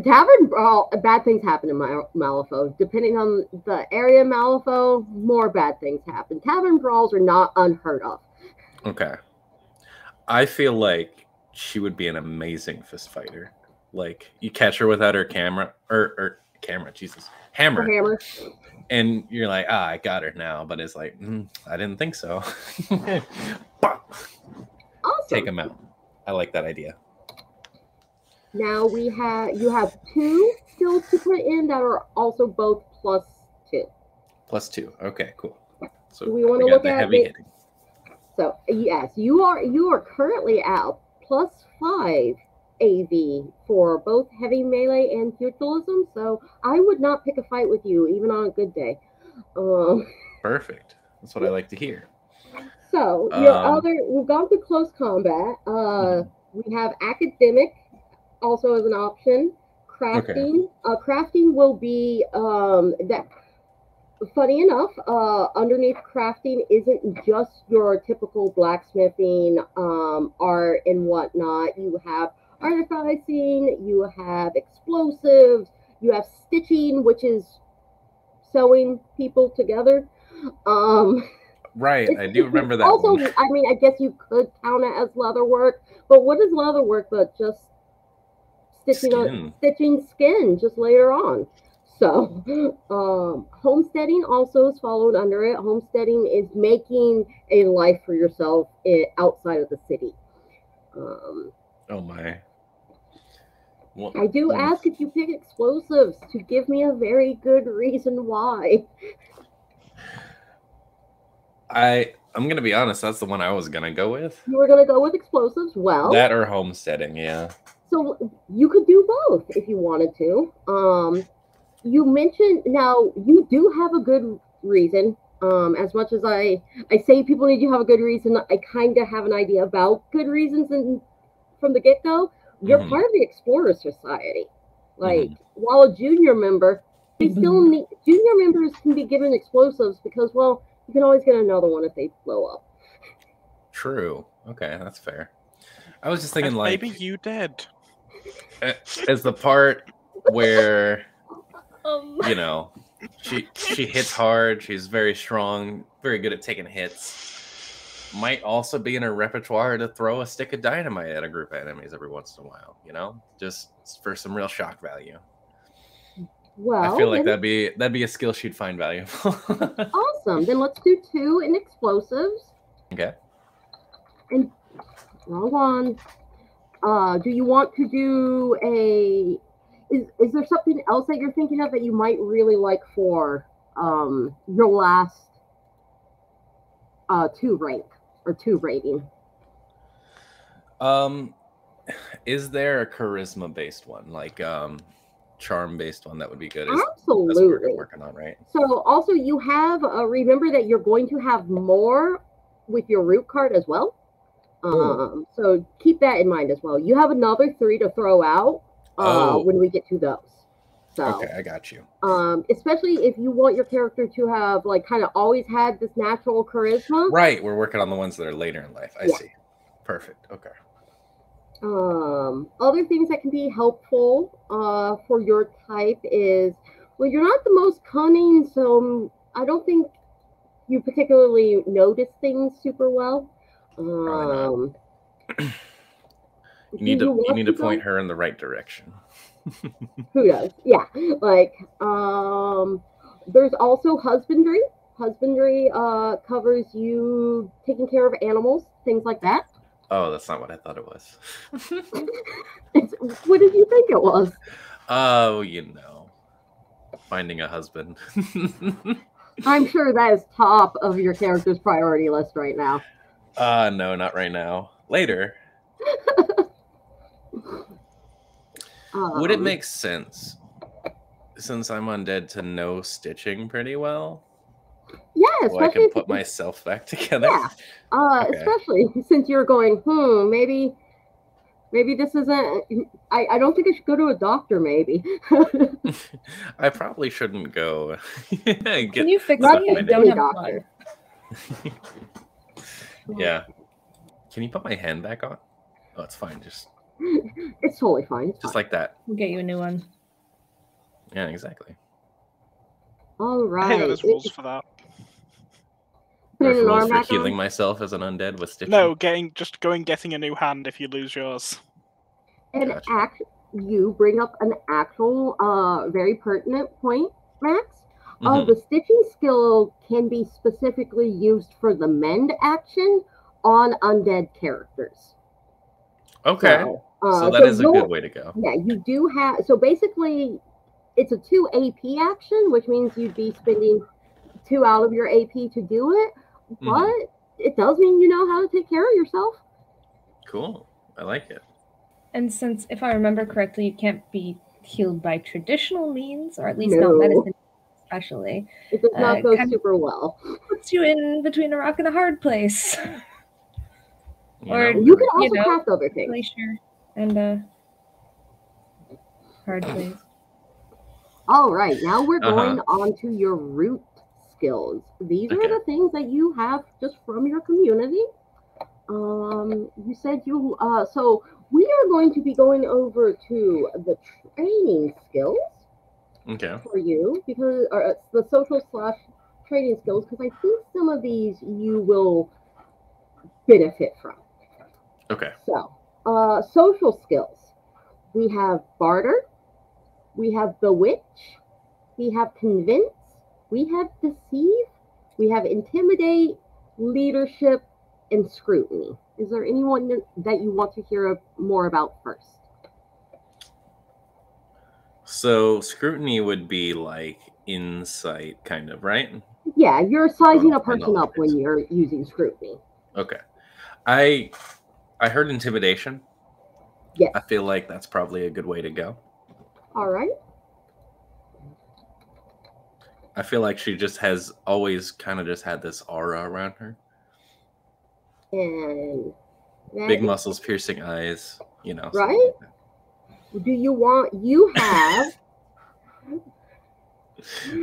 Tavern brawl, bad things happen in Malifaux. Depending on the area of Malifaux, more bad things happen. Tavern brawls are not unheard of. Okay. I feel like she would be an amazing fist fighter. Like, you catch her without her hammer. And you're like, I got her now. But it's like, I didn't think so. Awesome. Take him out. I like that idea. Now you have 2 skills to put in that are also both +2. +2. Okay, cool. So we want to look at heavy hitting. So yes, you are currently at +5 AV for both heavy melee and pugilism. So I would not pick a fight with you even on a good day. Perfect. That's what I like to hear. So we've gone through close combat. We have academic also as an option. Crafting. Crafting will be that. Funny enough, underneath crafting isn't just your typical blacksmithing art and whatnot. You have artificing, you have explosives, you have stitching, which is sewing people together. Right, I do remember that. Also, I mean, I guess you could count it as leather work, but what is leather work but just stitching skin just later on? So, homesteading also is followed under it. Homesteading is making a life for yourself outside of the city. Oh my. Well, I do ask if you pick explosives to give me a very good reason why. I'm going to be honest, that's the one I was going to go with. You were going to go with explosives? Well. That or homesteading, yeah. So, you could do both if you wanted to. You mentioned, now you do have a good reason. As much as I say people need to have a good reason, I kind of have an idea about good reasons, and from the get-go, you're part of the Explorer Society. Like, while a junior member, they still need, junior members can be given explosives because, well, you can always get another one if they blow up. True. Okay, that's fair. I was just thinking, like, maybe you did. As the part where you know, she hits hard, she's very strong, very good at taking hits. Might also be in her repertoire to throw a stick of dynamite at a group of enemies every once in a while, you know? Just for some real shock value. Well, I feel like that'd be a skill she'd find valuable. Awesome. Then let's do 2 in explosives. Okay. And wrong one. Do you want to do a? Is there something else that you're thinking of that you might really like for your last 2 rank or 2 rating? Is there a charisma based one, like charm based one that would be good? Absolutely. That's what we're working on, right? So also you have remember that you're going to have more with your root card as well. So keep that in mind as well. You have another 3 to throw out when we get to those. So, okay, I got you. Especially if you want your character to have like kind of always had this natural charisma. Right, we're working on the ones that are later in life. I see. Perfect. Okay. Other things that can be helpful for your type is, well, you're not the most cunning, so I don't think you particularly notice things super well. You need to point her in the right direction. Who does? Yeah. Like, there's also husbandry. Husbandry covers you taking care of animals, things like that. Oh, that's not what I thought it was. What did you think it was? Oh, you know, finding a husband. I'm sure that is top of your character's priority list right now. No, not right now. Later. Would it make sense, since I'm undead, to know stitching pretty well? Yeah, so I can put myself back together. Yeah, okay. Especially since you're going, maybe this isn't. I don't think I should go to a doctor. Maybe. I probably shouldn't go. Can you fix it? Don't have blood. Yeah. Can you put my hand back on? Oh, it's fine. It's totally fine. Just like that. We'll get you a new one. Yeah, exactly. All right. I think there's rules for that. There's rules for healing myself as an undead with stitching. No, getting a new hand if you lose yours. And you bring up an actual, very pertinent point, Max. The stitching skill can be specifically used for the mend action on undead characters. Okay. So that is a good way to go. Yeah, you do have. So basically, it's a 2 AP action, which means you'd be spending 2 out of your AP to do it. But it does mean you know how to take care of yourself. Cool. I like it. And since, if I remember correctly, you can't be healed by traditional means, or at least not medicine especially. It does not go super well. Puts you in between a rock and a hard place. You can also craft other things. Glacier and hard place. All right, now we're going on to your root skills. These are the things that you have just from your community. You said you so we are going to be going over to the training skills for you, because the social / training skills, because I think some of these you will benefit from. Okay. So social skills, we have barter, we have bewitch, we have convince, we have deceive, we have intimidate, leadership, and scrutiny. Is there anyone that you want to hear more about first? So scrutiny would be like insight, kind of, right? Yeah, you're sizing a person up when you're using scrutiny. Okay. I heard intimidation. Yes. I feel like that's probably a good way to go. All right. I feel like she just has always kind of just had this aura around her. And big muscles, piercing eyes, you know. Right? Like do you have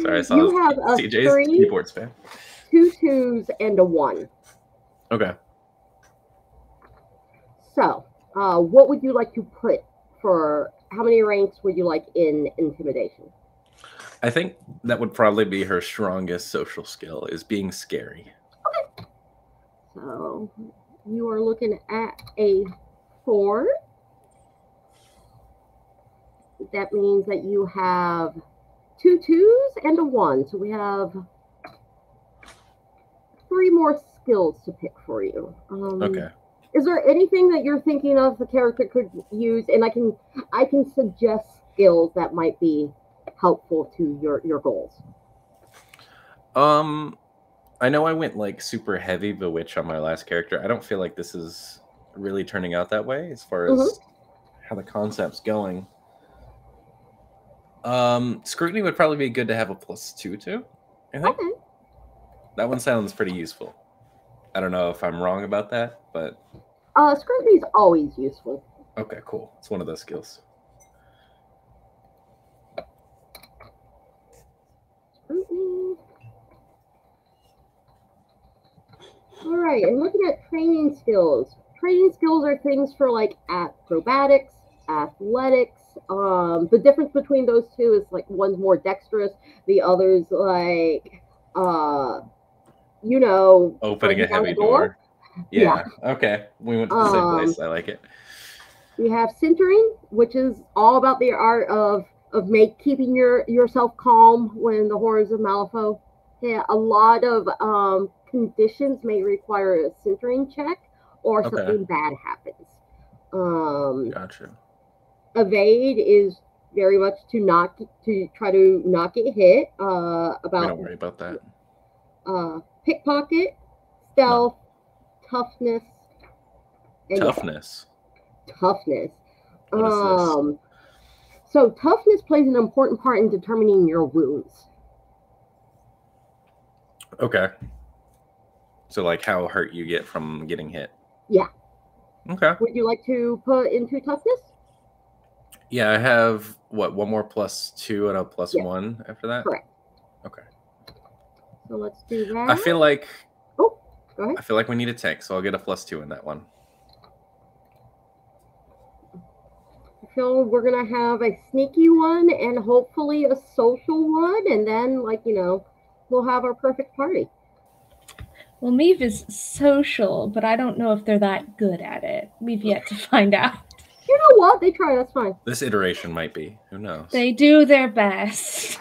Sorry, I saw you have a CJ's 3, keyboard spam. 2 2s, and a 1. Okay. So, what would you like to put for, how many ranks would you like in intimidation? I think that would probably be her strongest social skill, is being scary. Okay. So, you are looking at a 4. That means that you have 2 2s and a 1. So we have 3 more skills to pick for you. Okay. Is there anything that you're thinking of the character could use? And I can suggest skills that might be helpful to your goals. I know I went like super heavy bewitch on my last character. I don't feel like this is really turning out that way as far as how the concept's going. Scrutiny would probably be good to have a +2 to. I think. Okay. That one sounds pretty useful. I don't know if I'm wrong about that, but Scrutiny is always useful. okay, cool. It's one of those skills. Scrutiny. All right, and looking at training skills. Training skills are things for like acrobatics, athletics. The difference between those two is like one's more dexterous, the other's like opening a heavy door. Yeah. Okay. We went to the same place. I like it. We have centering, which is all about the art of keeping yourself calm when the horrors of Malifaux hit. A lot of conditions may require a centering check or something bad happens. Gotcha. Evade is very much to try to not get hit. Don't worry about that. Pickpocket, stealth, toughness. And toughness. Toughness. What is this? So toughness plays an important part in determining your wounds. Okay. So like how hurt you get from getting hit. Yeah. Okay. Would you like to put into toughness? Yeah, I have one more +2 and a +1 after that. Correct. Okay. So let's do that. I feel like. Oh, go ahead. I feel like we need a tank, so I'll get a +2 in that one. I feel we're gonna have a sneaky one and hopefully a social one, and then we'll have our perfect party. Well, Meave is social, but I don't know if they're that good at it. We've yet to find out. You know what? They try. That's fine. This iteration might be. Who knows? They do their best.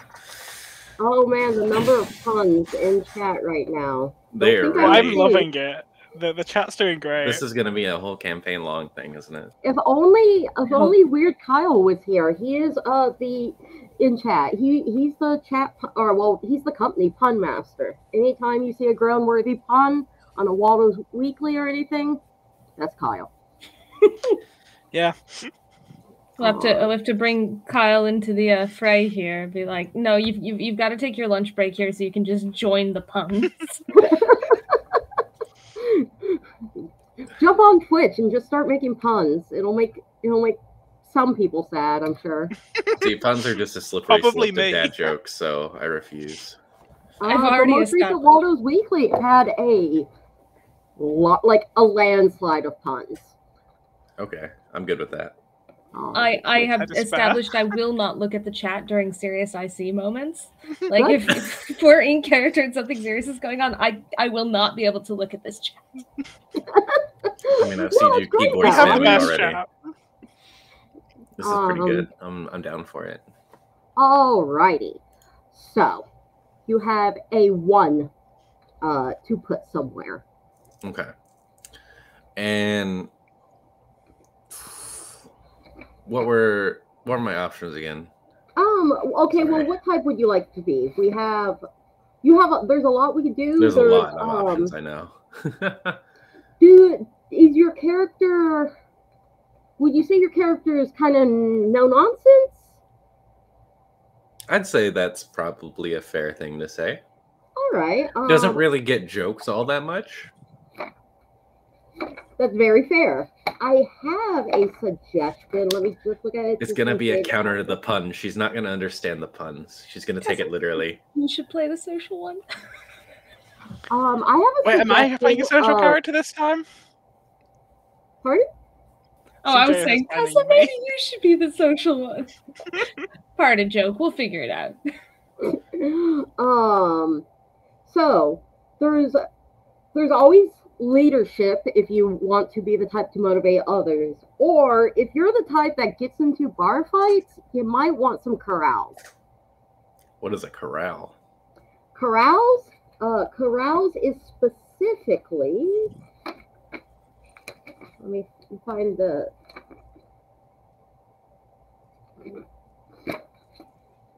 Oh man, the number of puns in chat right now. I'm loving it. The chat's doing great. This is going to be a whole campaign long thing, isn't it? If only Weird Kyle was here. He is in chat. He's the chat he's the company pun master. Anytime you see a ground-worthy pun on a Waldo's Weekly or anything, that's Kyle. Yeah. We'll have to bring Kyle into the fray here. Be like, no, you've got to take your lunch break here so you can just join the puns. Jump on Twitch and just start making puns. It'll make some people sad, I'm sure. See, puns are just a slippery slope to me. dad jokes, so I refuse. I've already the most recent Waldo's Weekly had a landslide of puns. Okay, I'm good with that. I have established I will not look at the chat during serious IC moments. Like if we're in character and something serious is going on, I will not be able to look at this chat. I mean, I've seen you keyboard spamming already. Chat. This is pretty good. I'm down for it. Alrighty. So you have a 1 to put somewhere. Okay. And what were my options again? Okay, well, what type would you like to be? There's a lot we could do. There's a lot of options, I know. Is your character, would you say your character is kind of no nonsense? I'd say that's probably a fair thing to say. All right. Doesn't really get jokes all that much. That's very fair. I have a suggestion. Let me just look at it. It's going to be a counter to the pun. She's not going to understand the puns. She's going to take it literally. You should play the social one. I have a Am I playing a social character this time? Pardon? Oh, I was saying, Tessa, maybe you should be the social one. Pardon, joke. We'll figure it out. So there's always leadership if you want to be the type to motivate others, or if you're the type that gets into bar fights, you might want some corrals. What is a corral? Corrals is specifically Let me find the...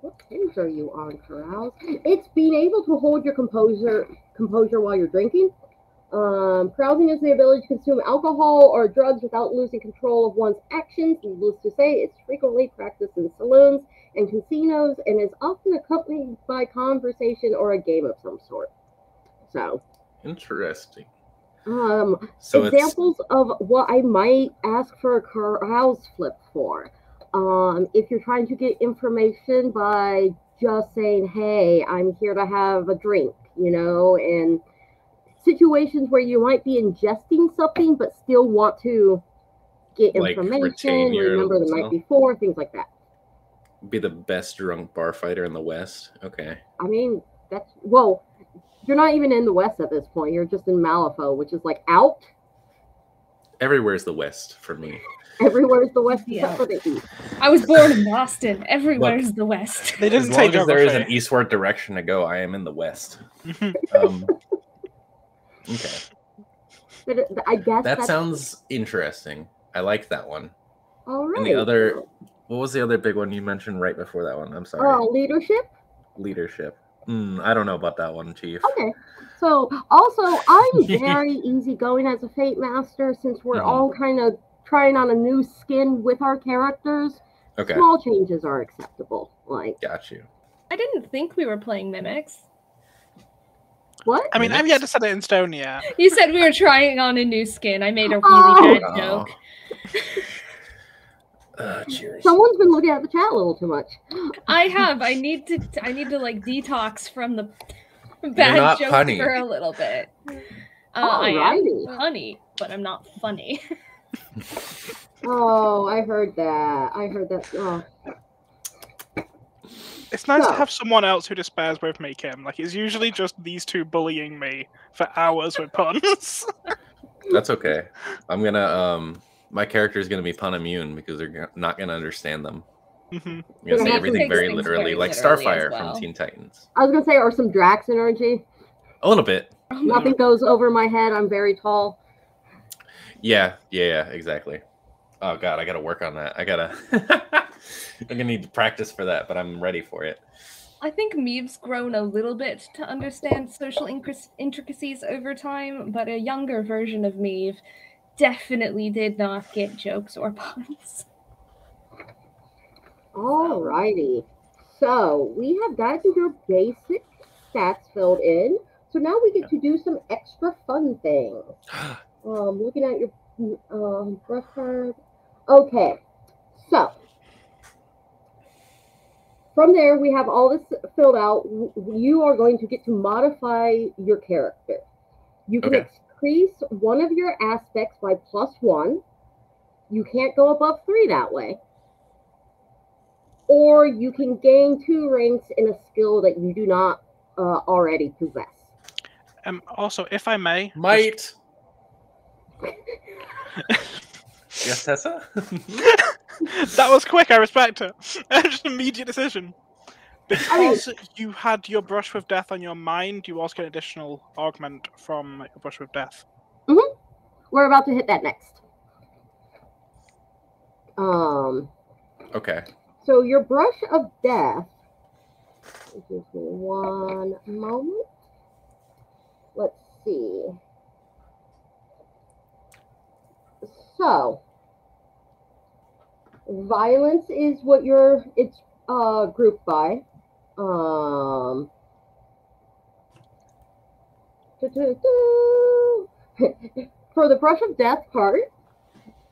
What page are you on, Carouse? It's being able to hold your composure while you're drinking. Carousing is the ability to consume alcohol or drugs without losing control of one's actions. Needless to say, it's frequently practiced in saloons and casinos and is often accompanied by conversation or a game of some sort. So interesting. So examples of what I might ask for a carouse flip for. If you're trying to get information by just saying, hey, I'm here to have a drink, you know, and situations where you might be ingesting something but still want to get information, remember the night before, things like that. Be the best drunk bar fighter in the West. Okay. I mean, that's, well, you're not even in the West at this point. You're just in Malifaux, which is like out. Everywhere's the West for me. Everywhere's the West except for the East. I was born in Boston. Everywhere's the West. They didn't as take long as there is an eastward direction to go, I am in the West. Okay. But I guess that sounds interesting. I like that one. All right. And the other, what was the other big one you mentioned right before that one? I'm sorry. Oh, leadership. Leadership. I don't know about that one, Chief. Okay. So also, I'm very easygoing as a Fate Master since we're all kind of trying on a new skin with our characters. Okay. Small changes are acceptable. Like. Got you. I didn't think we were playing mimics. What? I mean, I'm yet to set it in stone yet. You said we were trying on a new skin. I made a really bad joke. Cheers. Someone's been looking at the chat a little too much. I have. I need to like detox from the bad jokes punny. For a little bit. I am punny, but I'm not funny. Oh, I heard that. I heard that. Oh. It's nice to have someone else who despairs with me, Kim. Like, it's usually just these two bullying me for hours with puns. That's okay. I'm gonna, my character is gonna be pun immune because they're not gonna understand them. I'm gonna say everything very literally, like Starfire well. From Teen Titans. I was gonna say, or some Drax energy. A little bit. Nothing goes over my head. I'm very tall. Yeah, exactly. Oh God, I gotta work on that. I'm gonna need to practice for that, but I'm ready for it. I think Meave's grown a little bit to understand social intricacies over time, but a younger version of Meave definitely did not get jokes or puns. Alrighty. So we have gotten your basic stats filled in. So now we get to do some extra fun things. Looking at your brush card. Okay. So from there, we have all this filled out. You are going to get to modify your character. You can increase one of your aspects by +1. You can't go above 3 that way. Or you can gain 2 ranks in a skill that you do not already possess. Also, if I may... Might! Yes, Tessa? That was quick, I respect it. Just an immediate decision. Because you had your Brush with Death on your mind, you also get additional augment from your Brush with Death. We're about to hit that next. Okay. So your Brush of Death, just one moment. Let's see. So, violence is what it's grouped by. For the Brush of Death part,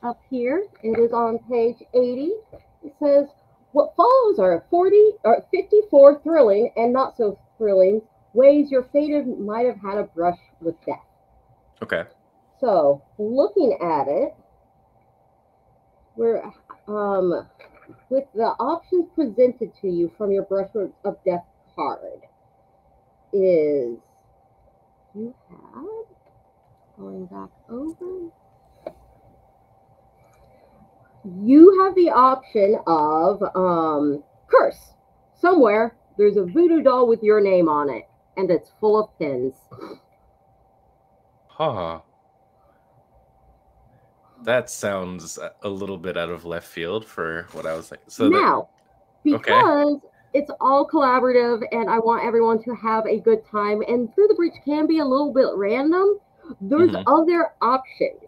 up here, it is on page 80. It says, what follows are 54 thrilling and not so thrilling ways your fated might have had a brush with death. Okay. So, looking at it, we're with the options presented to you from your Brush of Death card is you have, going back over, you have the option of curse. Somewhere there's a voodoo doll with your name on it, and it's full of pins. That sounds a little bit out of left field for what I was thinking. So now, because it's all collaborative and I want everyone to have a good time, and Through the Breach can be a little bit random, there's other options.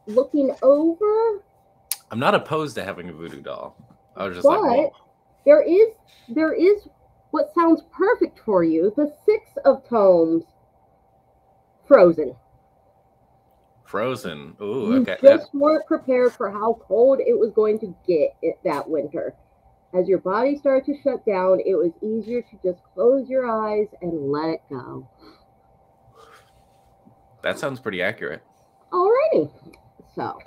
Looking over, I'm not opposed to having a voodoo doll. I was just but like, there is what sounds perfect for you, the Six of Tomes, Frozen. Frozen. Ooh, You okay. just weren't prepared for how cold it was going to get that winter. As your body started to shut down, it was easier to just close your eyes and let it go. That sounds pretty accurate. Alrighty. So,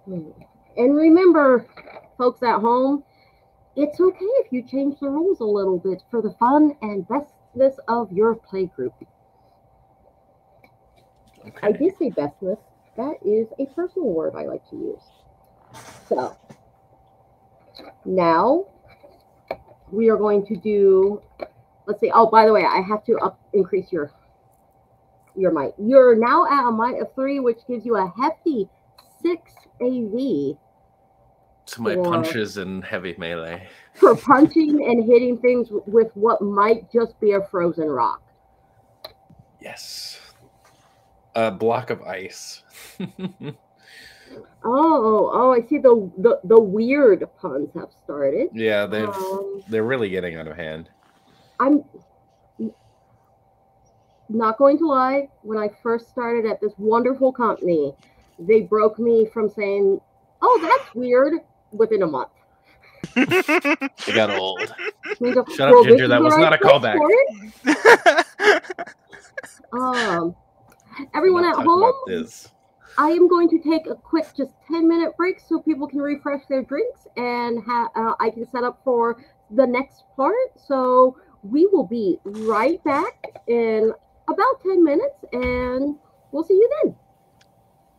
and remember, folks at home, it's okay if you change the rules a little bit for the fun and bestness of your play group. Okay. I did say bestness. That is a personal word I like to use. So, now we are going to do, let's see. Oh, by the way, I have to increase your might. You're now at a might of 3, which gives you a hefty 6 AV. So my punches and heavy melee. For punching and hitting things with what might just be a frozen rock. Yes. A block of ice. Oh, I see the weird puns have started. Yeah, they're really getting out of hand. I'm not going to lie, when I first started at this wonderful company, they broke me from saying, "Oh, that's weird," within a month. It got old. Go, Shut up, Ginger. That was not a callback. Everyone at home, I am going to take a quick, just 10-minute break so people can refresh their drinks and I can set up for the next part. So we will be right back in about 10 minutes, and we'll see you then.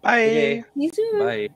Bye. Okay. You too. Bye.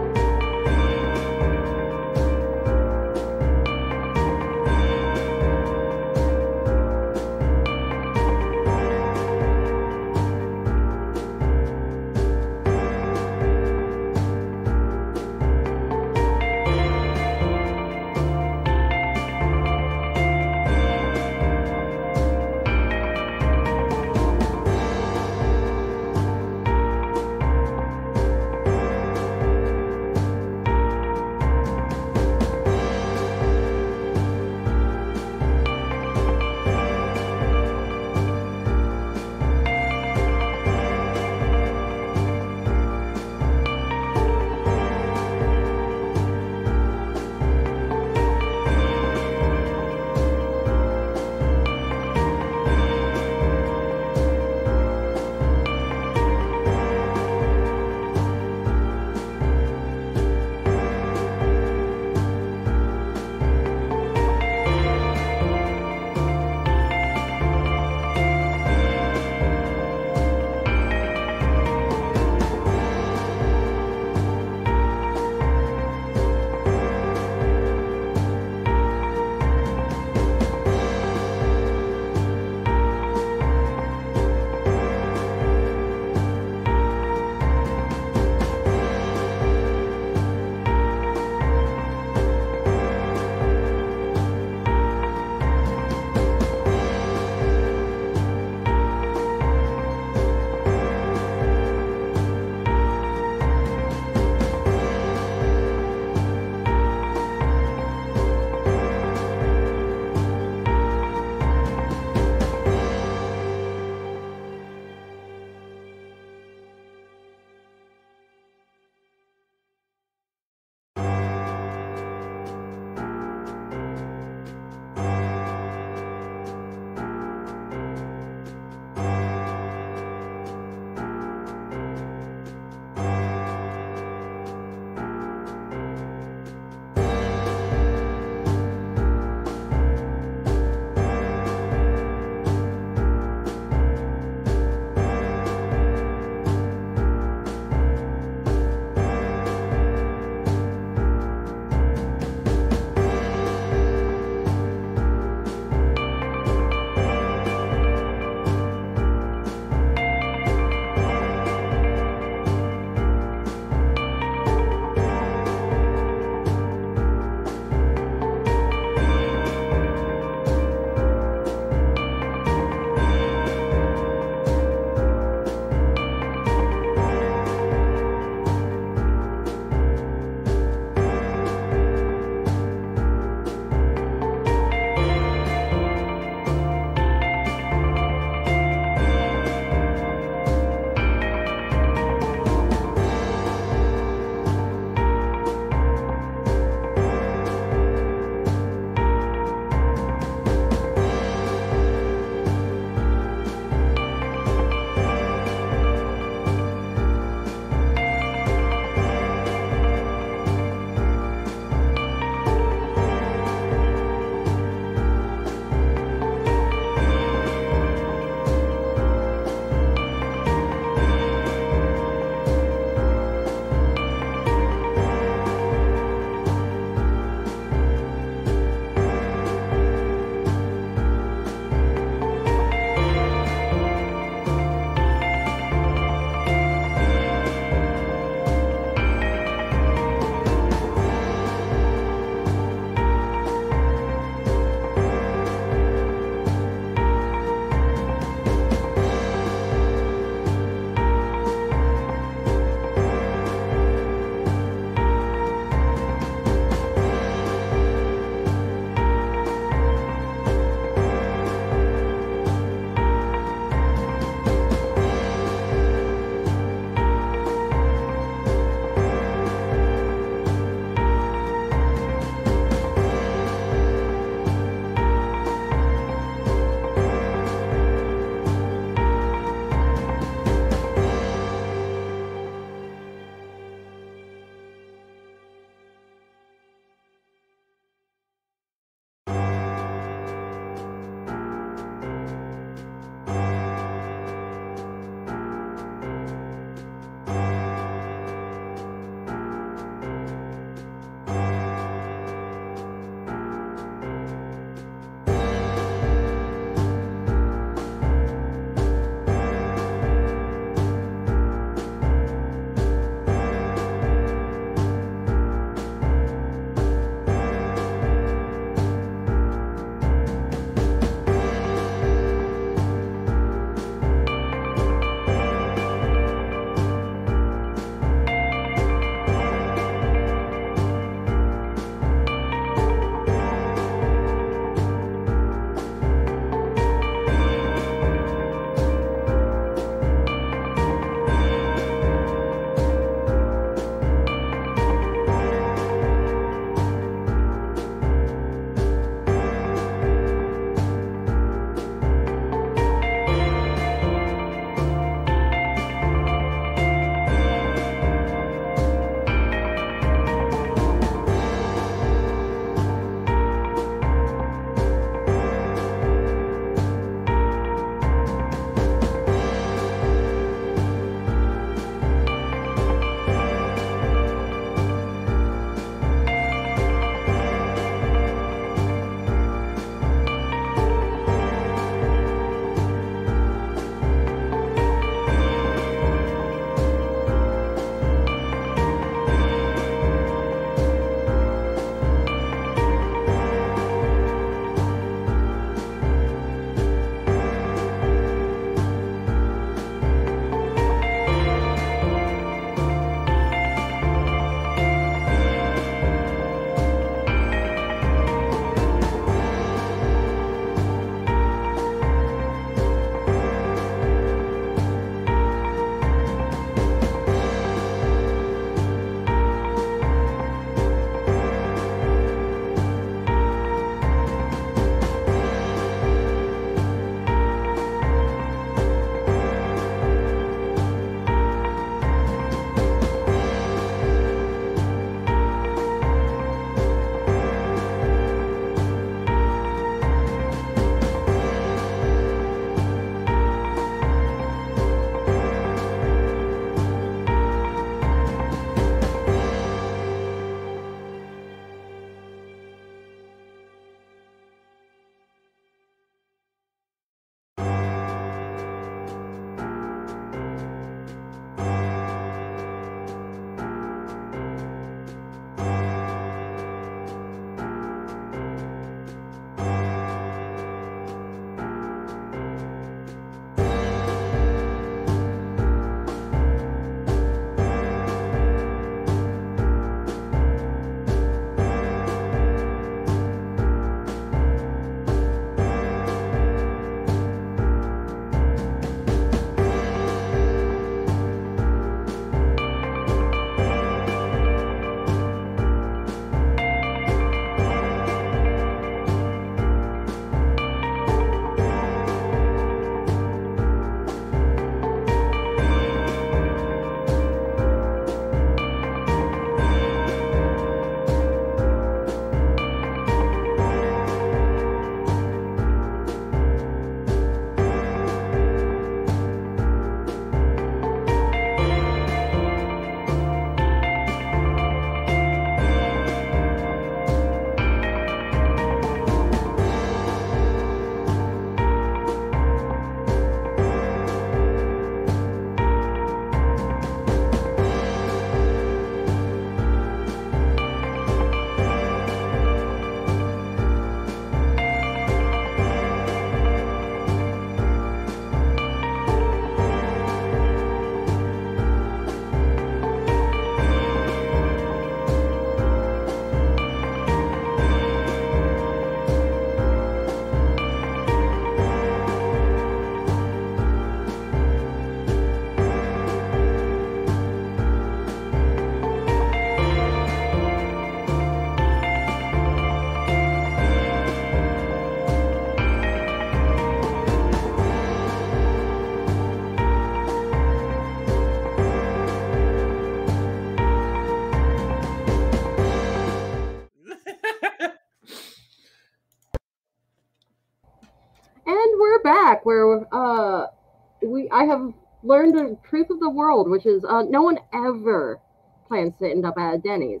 back where I have learned the truth of the world, which is no one ever plans to end up at Denny's.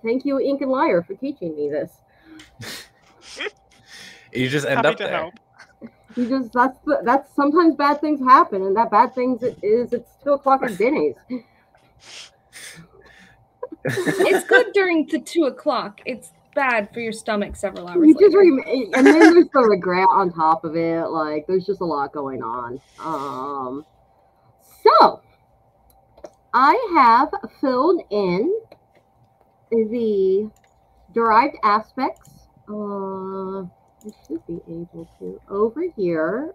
Thank you, Ink and Lyre, for teaching me this. You just end Happy up to there. help. You just that's sometimes bad things happen, and that bad things is it's 2 o'clock at Denny's. It's good during the 2 o'clock. It's bad for your stomach several hours You just later. and then there's the regret on top of it. Like there's just a lot going on. So I have filled in the derived aspects. I should be able to over here.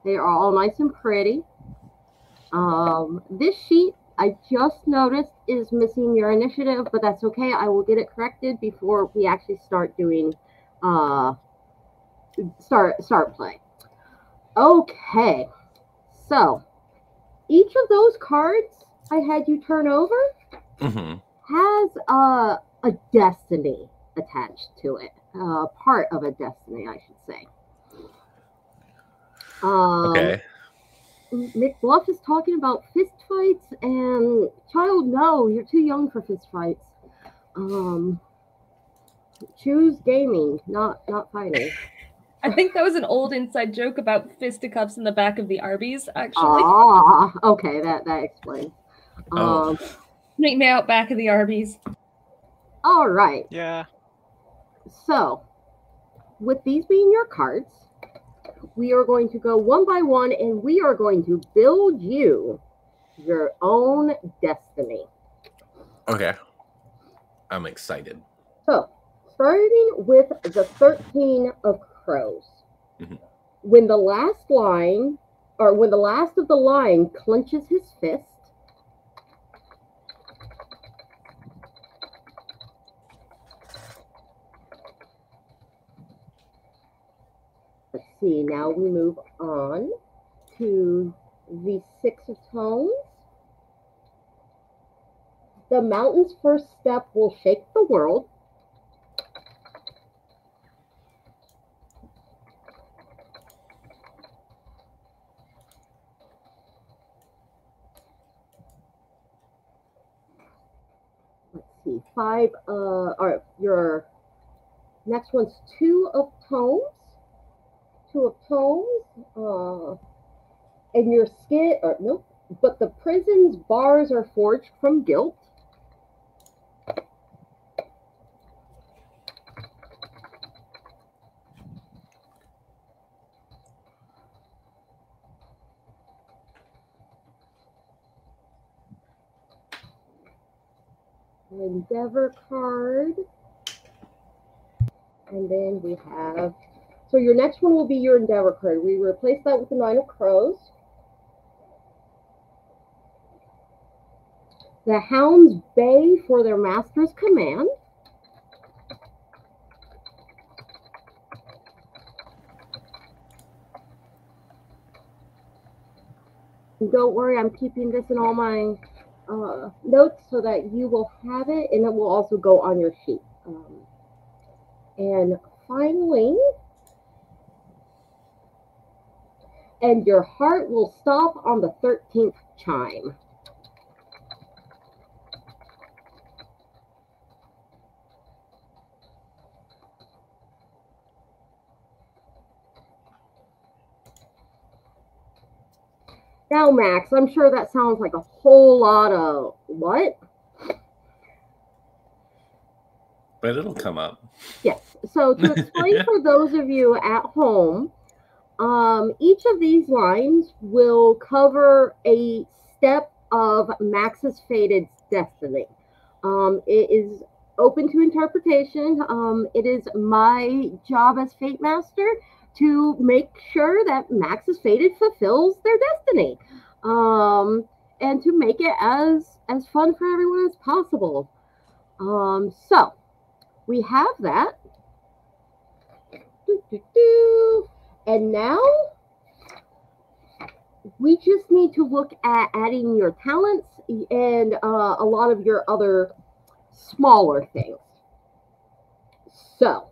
They are all nice and pretty. This sheet I just noticed is missing your initiative, but that's okay. I will get it corrected before we actually start doing start play. Okay, so each of those cards I had you turn over has a destiny attached to it, part of a destiny, I should say. Okay. McBluff is talking about fist fights, and child, no, you're too young for fist fights. Choose gaming, not fighting. I think that was an old inside joke about fisticuffs in the back of the Arby's, actually. Ah, okay, that explains. Meet me out back of the Arby's. All right. Yeah. So, with these being your cards, we are going to go one by one, and we are going to build you your own destiny. Okay. I'm excited. So, starting with the 13 of crows. When the last line, or when the last of the line clenches his fist, let's see, now we move on to the 6 of tones. The mountain's first step will shake the world. Let's see, 5, or your next one's 2 of tones. 2 of tones, and your skin, or nope, but the prison's bars are forged from guilt. Endeavor card, and then we have, so your next one will be your Endeavor card. We replace that with the 9 of crows. The hounds bay for their master's command. And don't worry, I'm keeping this in all my notes so that you will have it, and it will also go on your sheet. And finally, and your heart will stop on the 13th chime. Now, Max, I'm sure that sounds like a whole lot of what? But it'll come up. Yes. So to explain for those of you at home, each of these lines will cover a step of Max's fated destiny. It is open to interpretation. It is my job as Fate Master to make sure that Max's fated fulfills their destiny, and to make it as fun for everyone as possible. So we have that. And now we just need to look at adding your talents and a lot of your other smaller things. So,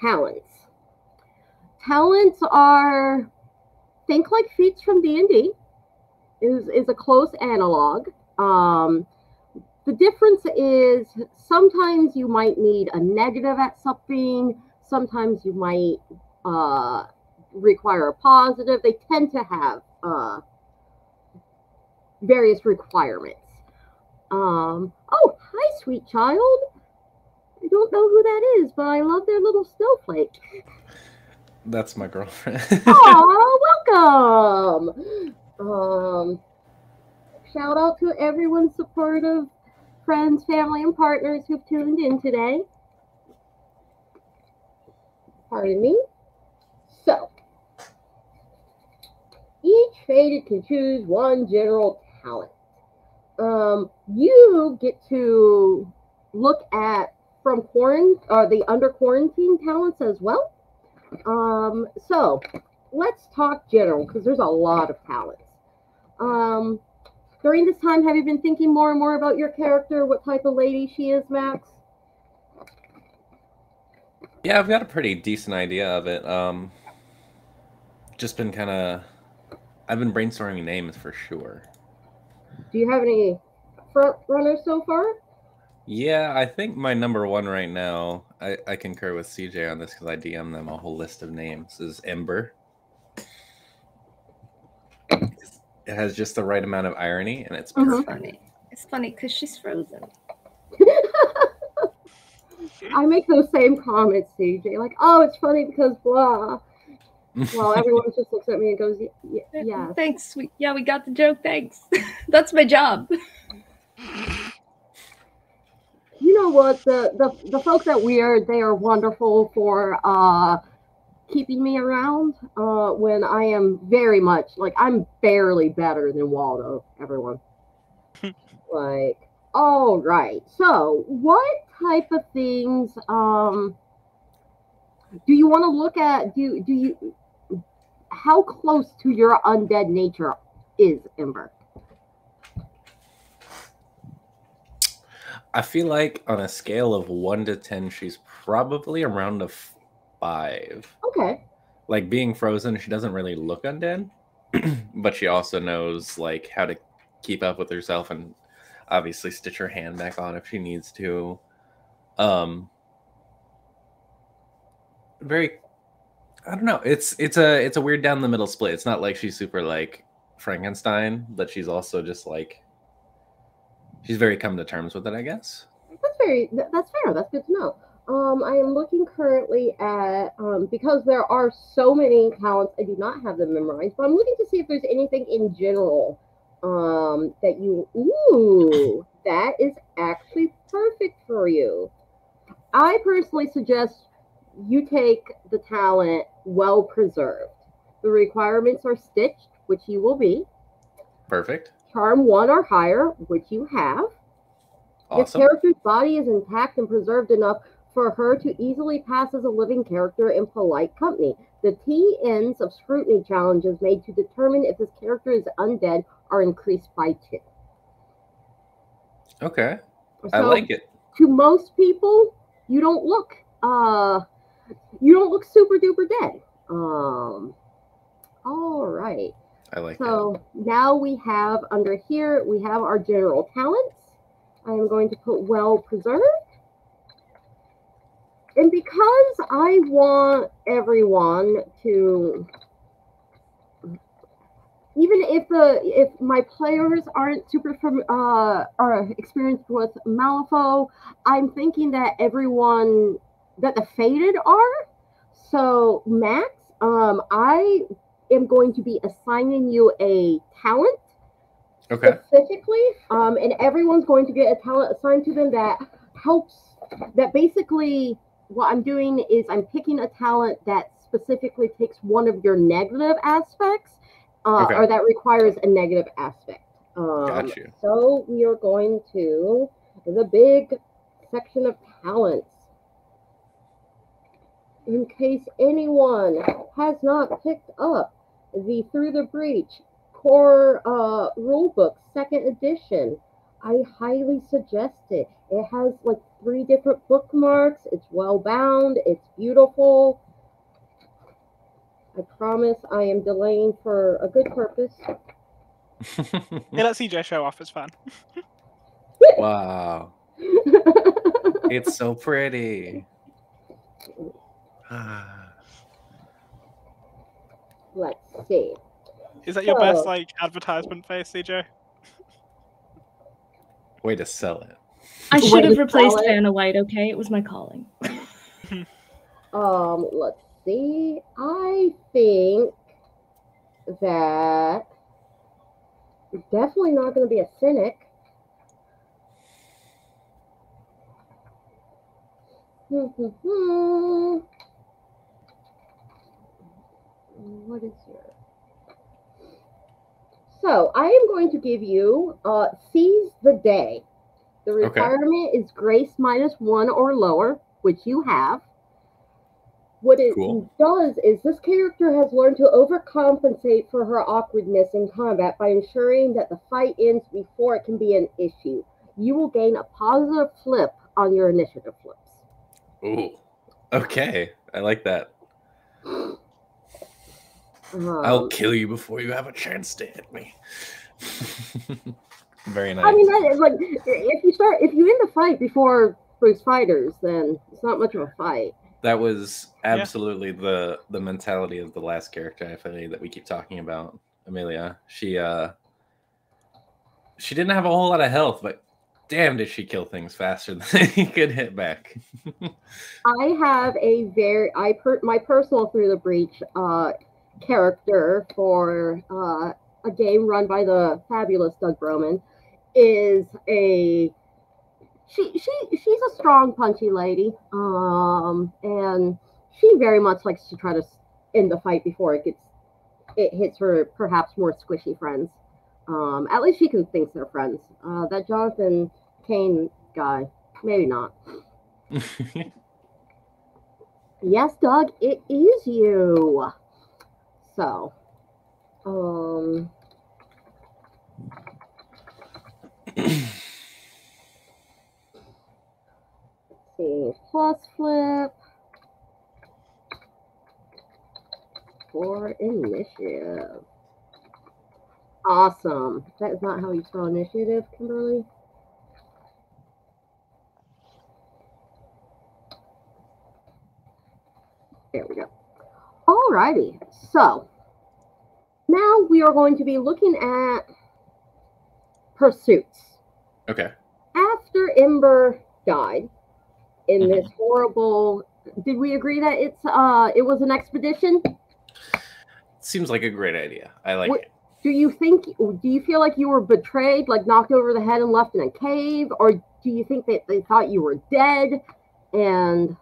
talents. talents are, think like feats from D&D is a close analog. The difference is sometimes you might need a negative at something. Sometimes you might require a positive. They tend to have various requirements. Oh, hi, sweet child. I don't know who that is, but I love their little snowflake. That's my girlfriend. Aw, welcome. Shout out to everyone supportive, friends, family, and partners who've tuned in today. Pardon me. So, each fated can choose one general talent. You get to look at from the under quarantine talents as well. So let's talk general because there's a lot of talents. During this time, have you been thinking more and more about your character, what type of lady she is, Max? Yeah, I've got a pretty decent idea of it. Just been I've been brainstorming names for sure. Do you have any front runners so far? Yeah, I think my number one right now, I concur with CJ on this because I DM them a whole list of names, is Ember. It has just the right amount of irony, and it's perfect. It's funny because she's frozen. I make those same comments, CJ. Like, oh, it's funny because blah. Well, everyone just looks at me and goes, yeah. Thanks. We got the joke. Thanks. That's my job. You know what? The folks at Weird, they are wonderful for keeping me around when I am very much, like, I'm barely better than Waldo, everyone. Like, all right. So, what type of things do you want to look at? Do you, how close to your undead nature is Ember? I feel like on a scale of 1 to 10, she's probably around a 5. Okay. Like, being frozen, she doesn't really look undead, but she also knows like how to keep up with herself and obviously stitch her hand back on if she needs to. Very, I don't know. It's a weird down the middle split. It's not like she's super like Frankenstein, but she's also just like, she's very come to terms with it, I guess. That's fair. That's good to know. I am looking currently at, because there are so many talents, I do not have them memorized, but I'm looking to see if there's anything in general that that is actually perfect for you. I personally suggest you take the talent Well Preserved. The requirements are Stitched, which you will be. Perfect. Charm 1 or higher, which you have. Awesome. The character's body is intact and preserved enough for her to easily pass as a living character in polite company. The TNs of scrutiny challenges made to determine if this character is undead are increased by 2. Okay. So, I like it. To most people, you don't look super duper dead. All right. I like So now we have under here, we have our general talents. I am going to put Well Preserved. And because I want everyone to, even if my players aren't super are experienced with Malifaux, I'm thinking that that the Fated are. So Max, I am going to be assigning you a talent. Okay. Specifically, and everyone's going to get a talent assigned to them that basically what I'm doing is I'm picking a talent that specifically takes one of your negative aspects, or that requires a negative aspect. Got you. So we are going to the big section of talents. In case anyone has not picked up the Through the Breach core rulebook 2nd edition, I highly suggest it. It has like 3 different bookmarks. It's well bound. It's beautiful. I promise I am delaying for a good purpose. Yeah, let CJ show off. It's fun. Wow. It's so pretty. Let's see. Is that your best So- like advertisement face, CJ? Way to sell it. I Way should to have replaced sell it. Vanna White, okay? It was my calling. Let's see. I think that you're definitely not going to be a cynic. What is your... So, I am going to give you Seize the Day. The requirement is Grace -1 or lower, which you have. What it does is this character has learned to overcompensate for her awkwardness in combat by ensuring that the fight ends before it can be an issue. You will gain a positive flip on your initiative flips. Ooh. Okay. I like that. I'll kill you before you have a chance to hit me. Very nice. I mean, that is like if you end the fight before Bruce Fighters, then it's not much of a fight. That was absolutely the mentality of the last character I feel that we keep talking about, Amelia. She didn't have a whole lot of health, but damn did she kill things faster than he could hit back. I have a my personal Through the Breach character for a game run by the fabulous Doug Broman is a she's a strong, punchy lady, and she very much likes to try to end the fight before it hits her perhaps more squishy friends. At least she can think they're friends. That Jonathan Kane guy, maybe not. Yes, Doug, it is you. So, let's see, plus flip for initiative. Awesome. That is not how you spell initiative, Kimberly. There we go. Alrighty. So now we are going to be looking at pursuits. Okay. After Ember died in this horrible, did we agree that it was an expedition? Seems like a great idea. I like it. Do you feel like you were betrayed, like knocked over the head and left in a cave, or do you think that they thought you were dead and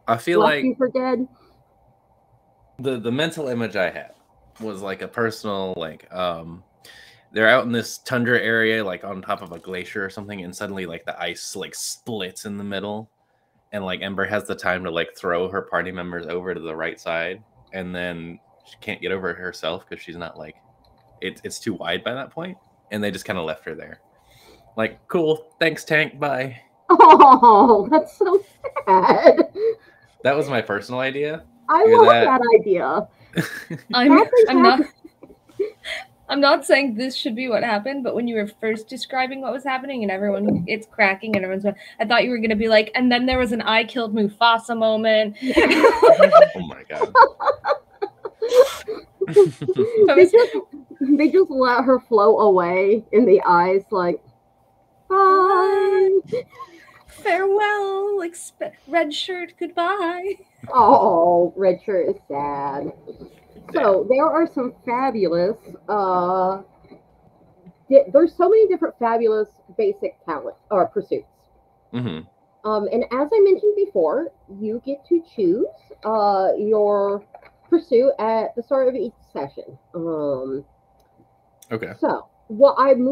I feel left like you for dead? The mental image I had was like a personal they're out in this tundra area, like on top of a glacier or something, and suddenly like the ice like splits in the middle, and like Ember has the time to like throw her party members over to the right side, and then she can't get over it herself because she's not like it's too wide by that point, and they just kind of left her there. Like, cool, thanks, tank, bye. Oh, that's so sad. That was my personal idea. I love that idea. I'm not saying this should be what happened, but when you were first describing what was happening and it's cracking and everyone's going, I thought you were going to be like, and then there was an I killed Mufasa moment. Oh my god. They just let her float away in the ice, like, bye. Farewell, like red shirt, goodbye. Oh, red shirt is sad. So there are some fabulous, there's so many different fabulous basic talent or pursuits. Mm-hmm. And as I mentioned before, you get to choose your pursuit at the start of each session. Okay. So what I'm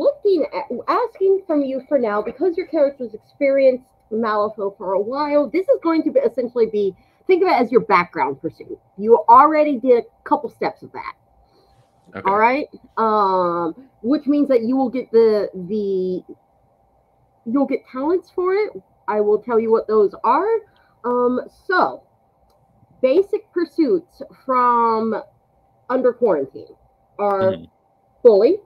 asking from you for now, because your character's experienced Malifaux for a while, this is going to essentially be, think of it as your background pursuit. You already did a couple steps of that. Okay. All right. Which means that you will get you'll get talents for it. I will tell you what those are. So basic pursuits from under quarantine are bully.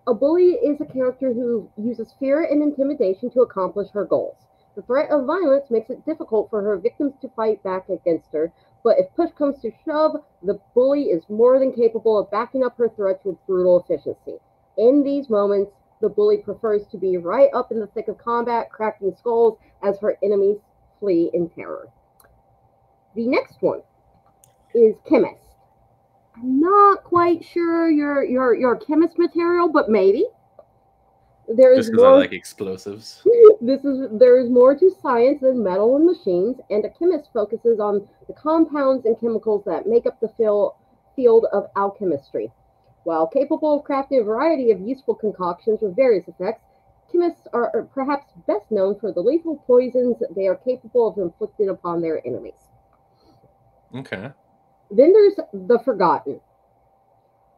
A bully is a character who uses fear and intimidation to accomplish her goals. The threat of violence makes it difficult for her victims to fight back against her, but if push comes to shove, the bully is more than capable of backing up her threats with brutal efficiency. In these moments, the bully prefers to be right up in the thick of combat, cracking skulls as her enemies flee in terror. The next one is Chemist. I'm not quite sure your chemist material, but maybe. There is Just because I like explosives. There is more to science than metal and machines, and a chemist focuses on the compounds and chemicals that make up the field of alchemistry. While capable of crafting a variety of useful concoctions with various effects, chemists are perhaps best known for the lethal poisons they are capable of inflicting upon their enemies. Okay. Then there's the Forgotten.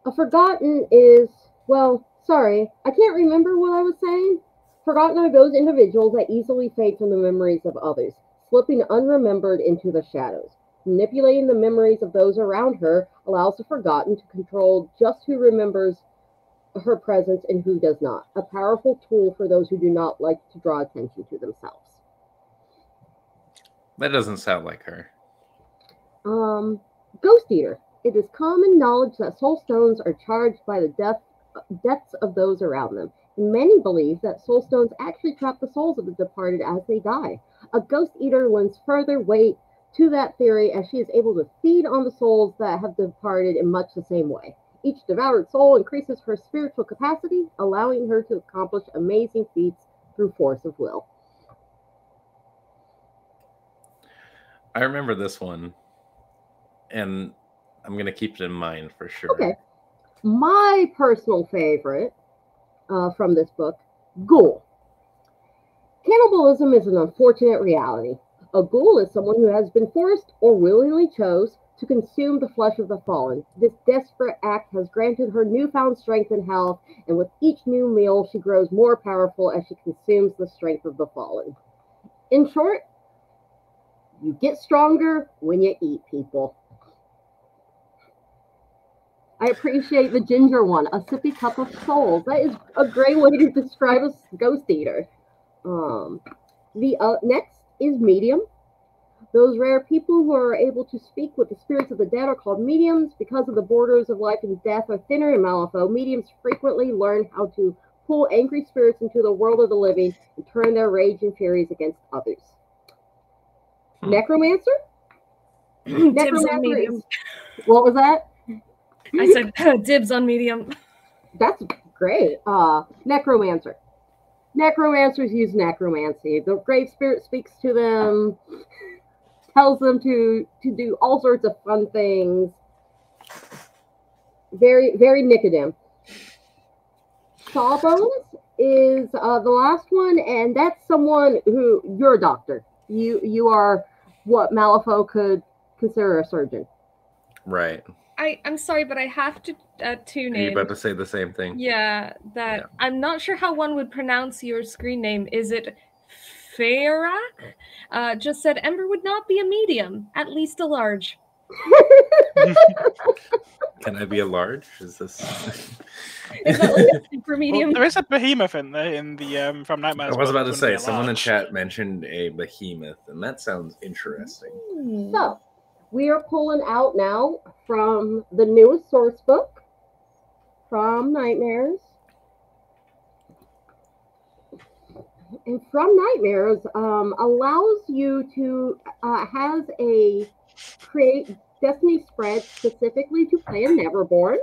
A Forgotten is, well, sorry, I can't remember what I was saying. Forgotten are those individuals that easily fade from the memories of others, slipping unremembered into the shadows. Manipulating the memories of those around her allows the Forgotten to control just who remembers her presence and who does not. A powerful tool for those who do not like to draw attention to themselves. That doesn't sound like her. Ghost Eater. It is common knowledge that soul stones are charged by the deaths of those around them. Many believe that soul stones actually trap the souls of the departed as they die. A Ghost Eater lends further weight to that theory as she is able to feed on the souls that have departed in much the same way. Each devoured soul increases her spiritual capacity, allowing her to accomplish amazing feats through force of will. I remember this one, and I'm going to keep it in mind for sure. Okay. My personal favorite from this book, Ghoul. Cannibalism is an unfortunate reality. A ghoul is someone who has been forced or willingly chose to consume the flesh of the fallen. This desperate act has granted her newfound strength and health, and with each new meal, she grows more powerful as she consumes the strength of the fallen. In short, you get stronger when you eat people. I appreciate the ginger one, a sippy cup of souls. That is a great way to describe a ghost eater. The next is medium. Those rare people who are able to speak with the spirits of the dead are called mediums. Because of the borders of life and death are thinner in Malifaux, mediums frequently learn how to pull angry spirits into the world of the living and turn their rage and furies against others. Necromancer? Dibs on medium. What was that? I said dibs on medium. That's great. Necromancer. Necromancers use necromancy. The grave spirit speaks to them, tells them to do all sorts of fun things. Very, very Nicodem. Sawbones is the last one, and that's someone who, you're a doctor. You are what Malifaux could consider a surgeon. Right. I'm sorry, but I have to tune in. Are you about to say the same thing? Yeah, I'm not sure how one would pronounce your screen name. Is it Feyrak? Just said Ember would not be a medium, at least a large. Can I be a large? Is this? Is that like a super medium? Well, there is a behemoth in the from Nightmares. I was about to say, someone in chat mentioned a behemoth, and that sounds interesting. So, we are pulling out now from the newest source book from Nightmares. And from Nightmares allows you to create Destiny spread specifically to play a Neverborn.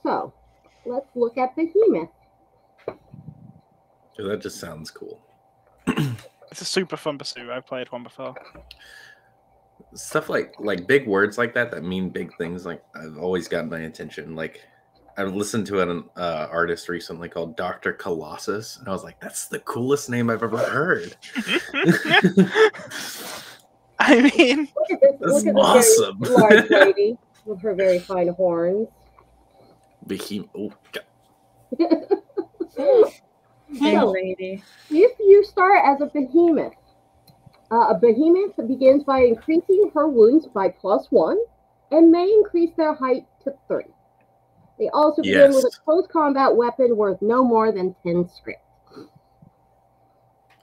So, let's look at Behemoth. So that just sounds cool. It's a super fun pursuit. I've played one before. Stuff like big words like that mean big things. Like, I've always got my attention. Like, I listened to an artist recently called Dr. Colossus, and I was like, that's the coolest name I've ever heard. I mean, look at awesome. This very large lady with her very fine horns. Behemoth. Oh, Big lady. If you start as a behemoth, A behemoth begins by increasing her wounds by +1 and may increase their height to 3. They also begin with a close combat weapon worth no more than 10 script.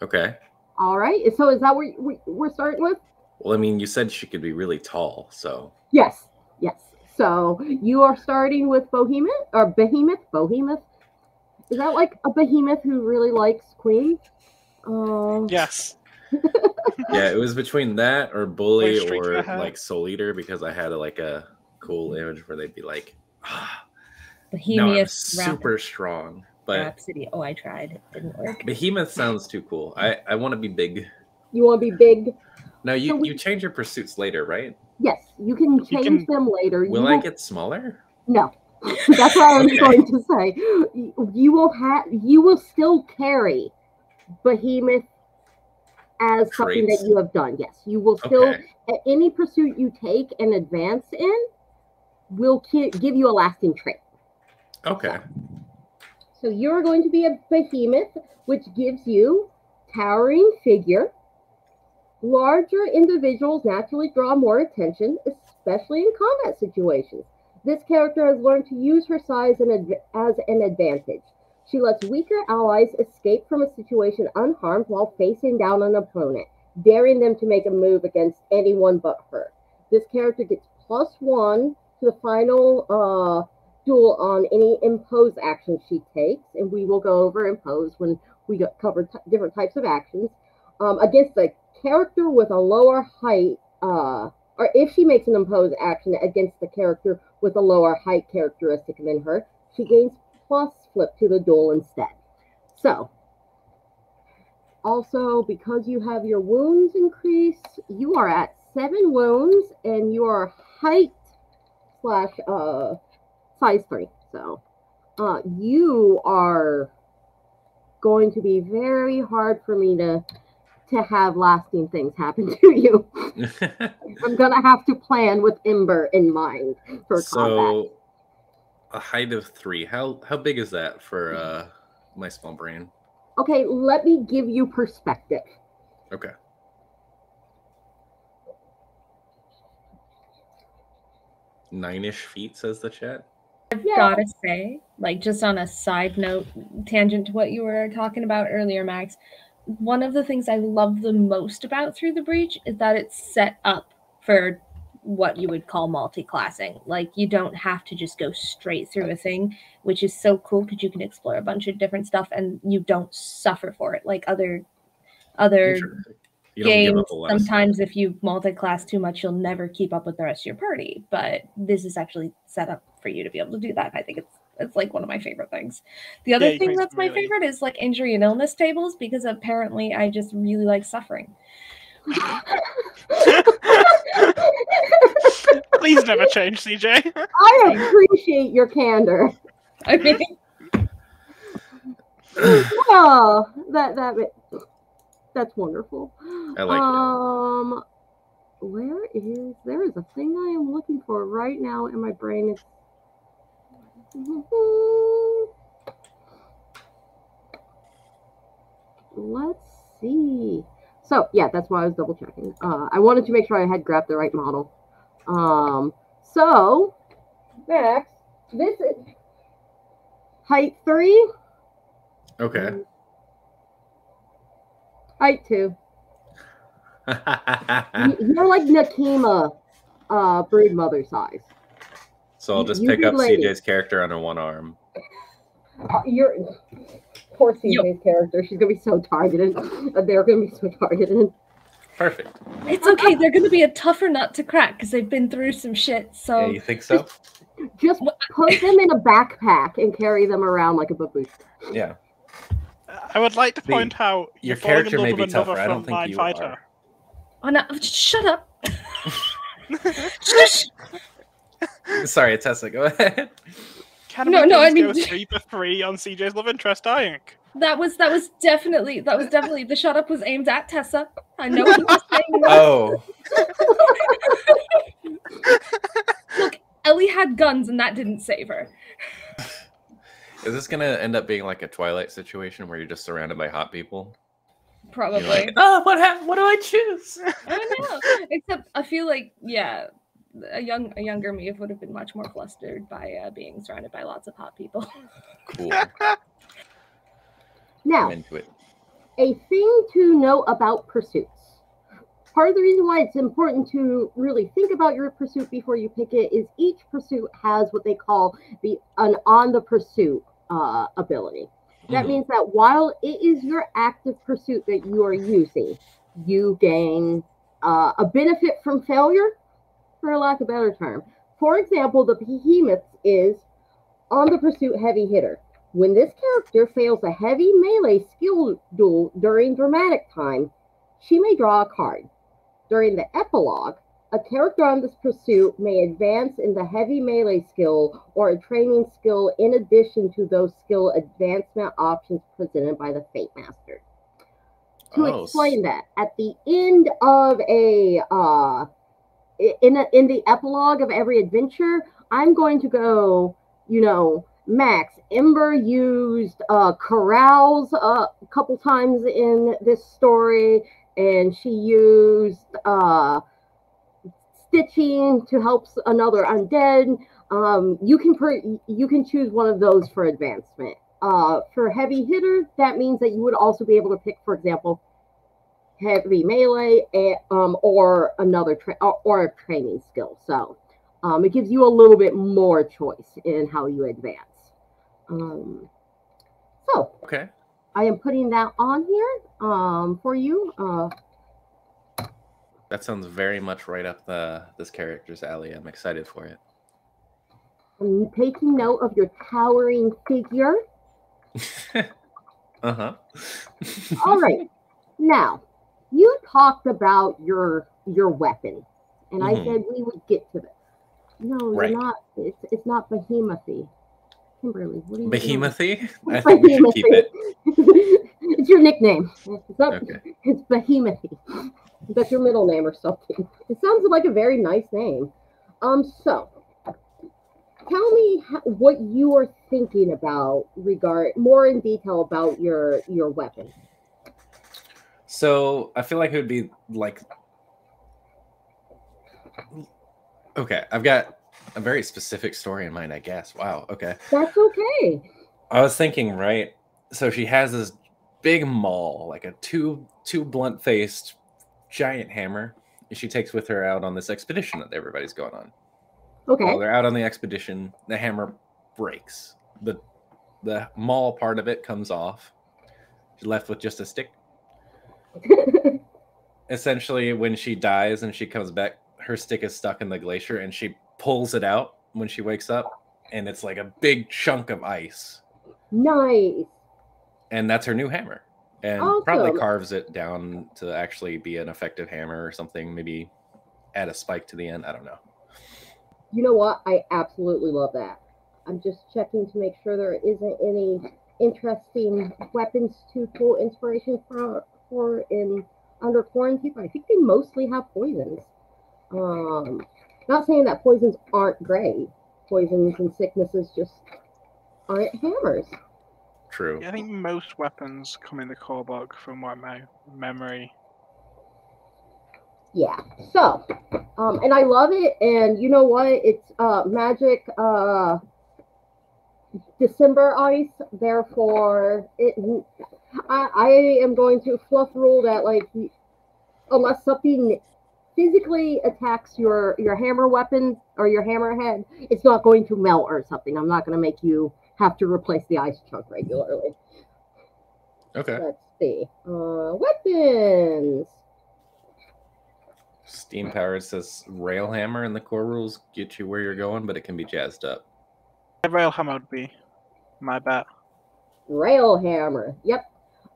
Okay. All right. So is that what we're starting with? Well, I mean, you said she could be really tall, so. Yes. So you are starting with behemoth. Behemoth. Is that like a behemoth who really likes queens? Yes. Yeah, it was between that or bully Streak or ahead. like soul eater, because I had like a cool image where they'd be like, no, I'm super strong. But Rhapsody. Oh, I tried. It didn't work. behemoth sounds too cool. I want to be big. You want to be big? No, you change your pursuits later, right? Yes, you can change them later. Will I get smaller? No. That's what I was going to say. You will still carry behemoth as something that you have done. Yes, you will still any pursuit you take and advance in will give you a lasting trait. Okay. So you're going to be a behemoth, which gives you towering figure. Larger individuals naturally draw more attention, especially in combat situations. This character has learned to use her size as an advantage. She lets weaker allies escape from a situation unharmed while facing down an opponent, daring them to make a move against anyone but her. This character gets +1 to the final duel on any impose action she takes, and we will go over impose when we cover different types of actions. Against a character with a lower height, or if she makes an impose action against the character with a lower height characteristic than her, she gains +flip to the duel instead. So, also, because you have your wounds increased, you are at 7 wounds, and you are height / size 3. So, you are going to be very hard for me to have lasting things happen to you. I'm gonna have to plan with Ember in mind for combat. A height of 3. How big is that for my small brain? Okay, let me give you perspective. Okay. 9-ish feet, says the chat. I've gotta say, like, just on a side note, tangent to what you were talking about earlier, Max, one of the things I love the most about Through the Breach is that it's set up for what you would call multi-classing. Like, you don't have to just go straight through a thing, which is so cool because you can explore a bunch of different stuff and you don't suffer for it like other games. Sometimes if you multi-class too much, you'll never keep up with the rest of your party, but this is actually set up for you to be able to do that. I think it's like one of my favorite things. The other thing that's my favorite is like injury and illness tables, because apparently I just really like suffering. Please never change, CJ. I appreciate your candor. I mean, oh, that's wonderful. I like it. There is a thing I am looking for right now, and my brain is. Let's see. So yeah, that's why I was double checking. I wanted to make sure I had grabbed the right model. So Max, this is height 3. Okay. Height 2. You're like Nakima, brood mother size. So I'll just pick up CJ's character under one arm. You're poor CJ's character. She's gonna be so targeted. They're gonna be so targeted. Perfect. It's okay. They're gonna be a tougher nut to crack because they've been through some shit. So yeah, you think so? Just put them in a backpack and carry them around like a babushka. Yeah. I would like to point out your character may be tougher. I don't think you are. Oh no! Shut up. Sorry, Tessa. Go ahead. No. I mean, go 3 for 3 on CJ's love interest, Ink. That was definitely the shut up was aimed at Tessa. I know what you're saying. Oh. Look, Ellie had guns and that didn't save her. Is this gonna end up being like a Twilight situation where you're just surrounded by hot people? Probably. You're like, oh, what do I choose? I don't know. Except I feel like, yeah, a younger me would have been much more flustered by being surrounded by lots of hot people. Cool. Now, I'm into it. a thing to know about pursuits. Part of the reason why it's important to really think about your pursuit before you pick it is each pursuit has what they call an on the pursuit ability. That means that while it is your active pursuit that you are using, you gain a benefit from failure, for lack of a better term. For example, the Behemoth is on the pursuit heavy hitter. When this character fails a heavy melee skill duel during dramatic time, she may draw a card. During the epilogue, a character on this pursuit may advance in the heavy melee skill or a training skill in addition to those skill advancement options presented by the Fate Master. To explain that, at the end of in the epilogue of every adventure, I'm going to go, Max. Ember used corrals a couple times in this story, and she used stitching to help another undead. You can choose one of those for advancement. For heavy hitter, that means that you would also be able to pick, for example, heavy melee or another or a training skill. So it gives you a little bit more choice in how you advance. Okay. I am putting that on here for you. That sounds very much right up this character's alley. I'm excited for it. I'm taking note of your towering figure. Uh-huh. All right. Now, you talked about your weapon, and I said we would get to this. No, you're not. It's not behemoth-y. Kimberly, what are you Behemoth-y? I think we should keep it. It's your nickname. It's not. Okay. It's behemoth-y. That's your middle name or something. It sounds like a very nice name. So tell me what you are thinking about more in detail about your weapon. So I feel like it would be like, okay, I've got a very specific story in mind, I guess. Wow. Okay. That's okay. I was thinking, right? So she has this big maul, like a two blunt-faced giant hammer, and she takes with her out on this expedition that everybody's going on. Okay. While they're out on the expedition, the hammer breaks. The maul part of it comes off. She's left with just a stick. Essentially, when she dies and she comes back, her stick is stuck in the glacier, and she pulls it out when she wakes up, and it's like a big chunk of ice. Nice. And that's her new hammer. And awesome. Probably carves it down to actually be an effective hammer or something. Maybe add a spike to the end. I don't know. You know what? I absolutely love that. I'm just checking to make sure there isn't any interesting weapons to pull inspiration for in under quarantine, but I think they mostly have poisons. Not saying that poisons aren't great. Poisons and sicknesses just aren't hammers. True. Yeah, I think most weapons come in the core book from what my memory. Yeah. So, and I love it. And you know what? It's magic December ice. Therefore, I am going to fluff rule that, like, unless something physically attacks your hammer weapon or your hammerhead, it's not going to melt or something. I'm not going to make you have to replace the ice chunk regularly. Okay. Let's see. Weapons. Steam powered says rail hammer in the core rules get you where you're going, but it can be jazzed up. Rail hammer would be my bet. Rail hammer. Yep.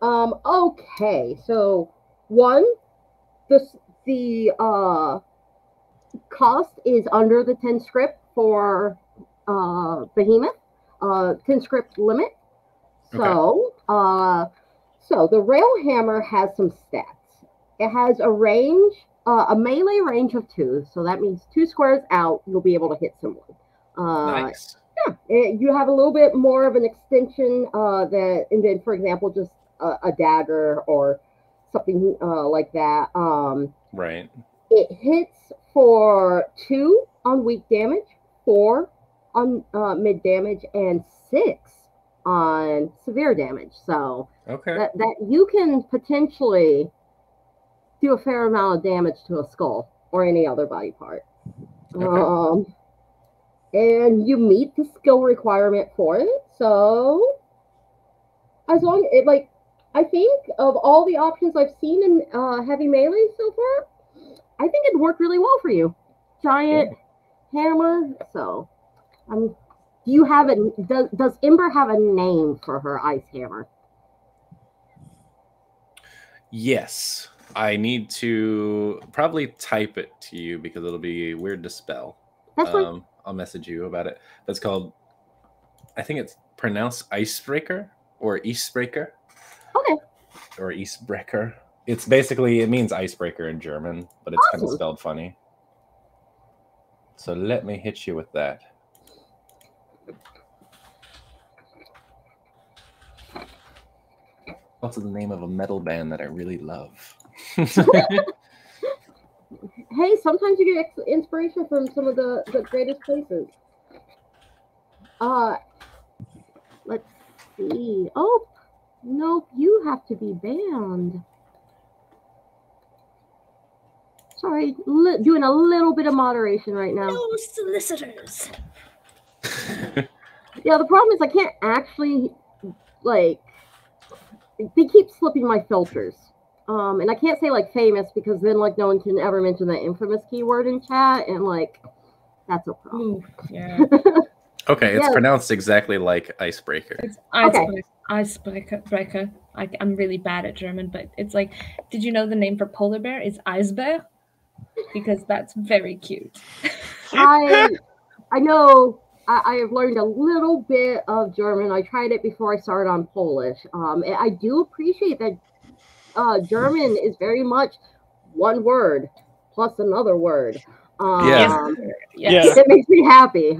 Okay. So one, the cost is under the 10 script for Behemoth. 10 script limit. So, okay. So the rail hammer has some stats. It has a range, a melee range of 2. So that means 2 squares out, you'll be able to hit someone. Nice. Yeah, you have a little bit more of an extension and then, for example, just a dagger or something like that. Right. It hits for 2 on weak damage, 4 on mid damage, and 6 on severe damage. So Okay. that you can potentially do a fair amount of damage to a skull or any other body part. Okay. And you meet the skill requirement for it. So as long it like I think of all the options I've seen in heavy melee so far, I think it'd work really well for you. Giant hammer. So do you have does Ember have a name for her ice hammer? Yes. I need to probably type it to you because it'll be weird to spell. That's fine. I'll message you about it. That's called, I think it's pronounced icebreaker or Eastbreaker. Okay. Or Eastbreaker. It's basically, it means icebreaker in German, but it's kind of spelled funny. So let me hit you with that. Also the name of a metal band that I really love. Hey, sometimes you get inspiration from some of the greatest places. Let's see. Oh, nope, you have to be banned. Sorry, doing a little bit of moderation right now. No solicitors. Yeah, the problem is I can't actually, like, they keep slipping my filters. And I can't say, like, famous because then, like, no one can ever mention the infamous keyword in chat, and, like, that's a problem. Ooh, yeah. Okay, it's pronounced exactly like icebreaker. It's icebreaker. I'm really bad at German, but it's like, did you know the name for polar bear is Eisbär? Because that's very cute. I know I have learned a little bit of German. I tried it before I started on Polish. I do appreciate that German is very much one word plus another word. Yes. It makes me happy.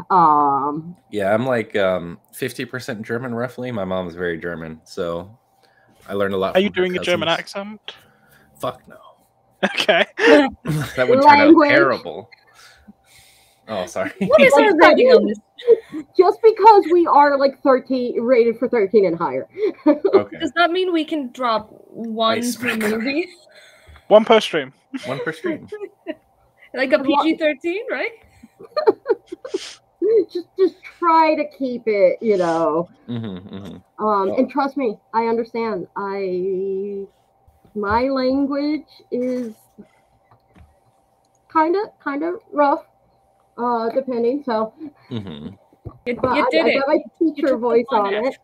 Yeah, I'm like 50% German roughly. My mom's very German, so I learned a lot. Are you doing a German accent? Fuck no. Okay. That would turn out terrible. Oh, sorry. What is our rating on this? Just because we are like 13, rated for 13 and higher. Okay. Does that mean we can drop one per movie? One per stream. One per stream. Like a PG-13, right? just try to keep it, you know. Mm-hmm. And trust me, I understand. My language is kind of rough, depending. So, you did I it. got my teacher voice on it.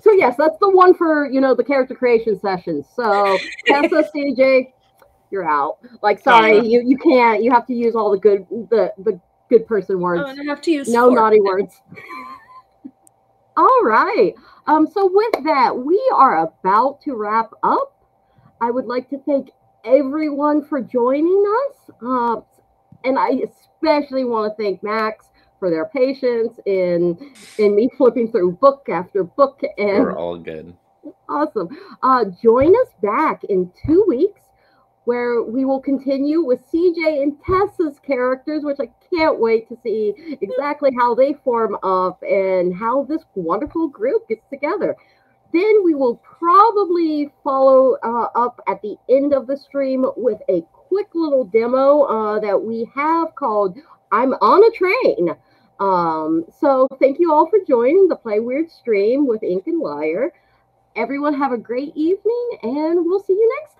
So yes, that's the one for the character creation sessions. So Tessa, CJ, you're out. Like, sorry, you can't. You have to use all the good person words. Oh, and I have to use naughty words. All right. So with that, we are about to wrap up. I would like to thank everyone for joining us. And I especially want to thank Max for their patience in me flipping through book after book. And we're all good. Awesome. Join us back in 2 weeks, where we will continue with CJ and Tessa's characters, which I can't wait to see exactly how they form up and how this wonderful group gets together. Then we will probably follow up at the end of the stream with a quick little demo that we have called I'm on a Train. So thank you all for joining the PlayWyrd stream with Ink and Lyre. Everyone have a great evening, and we'll see you next time.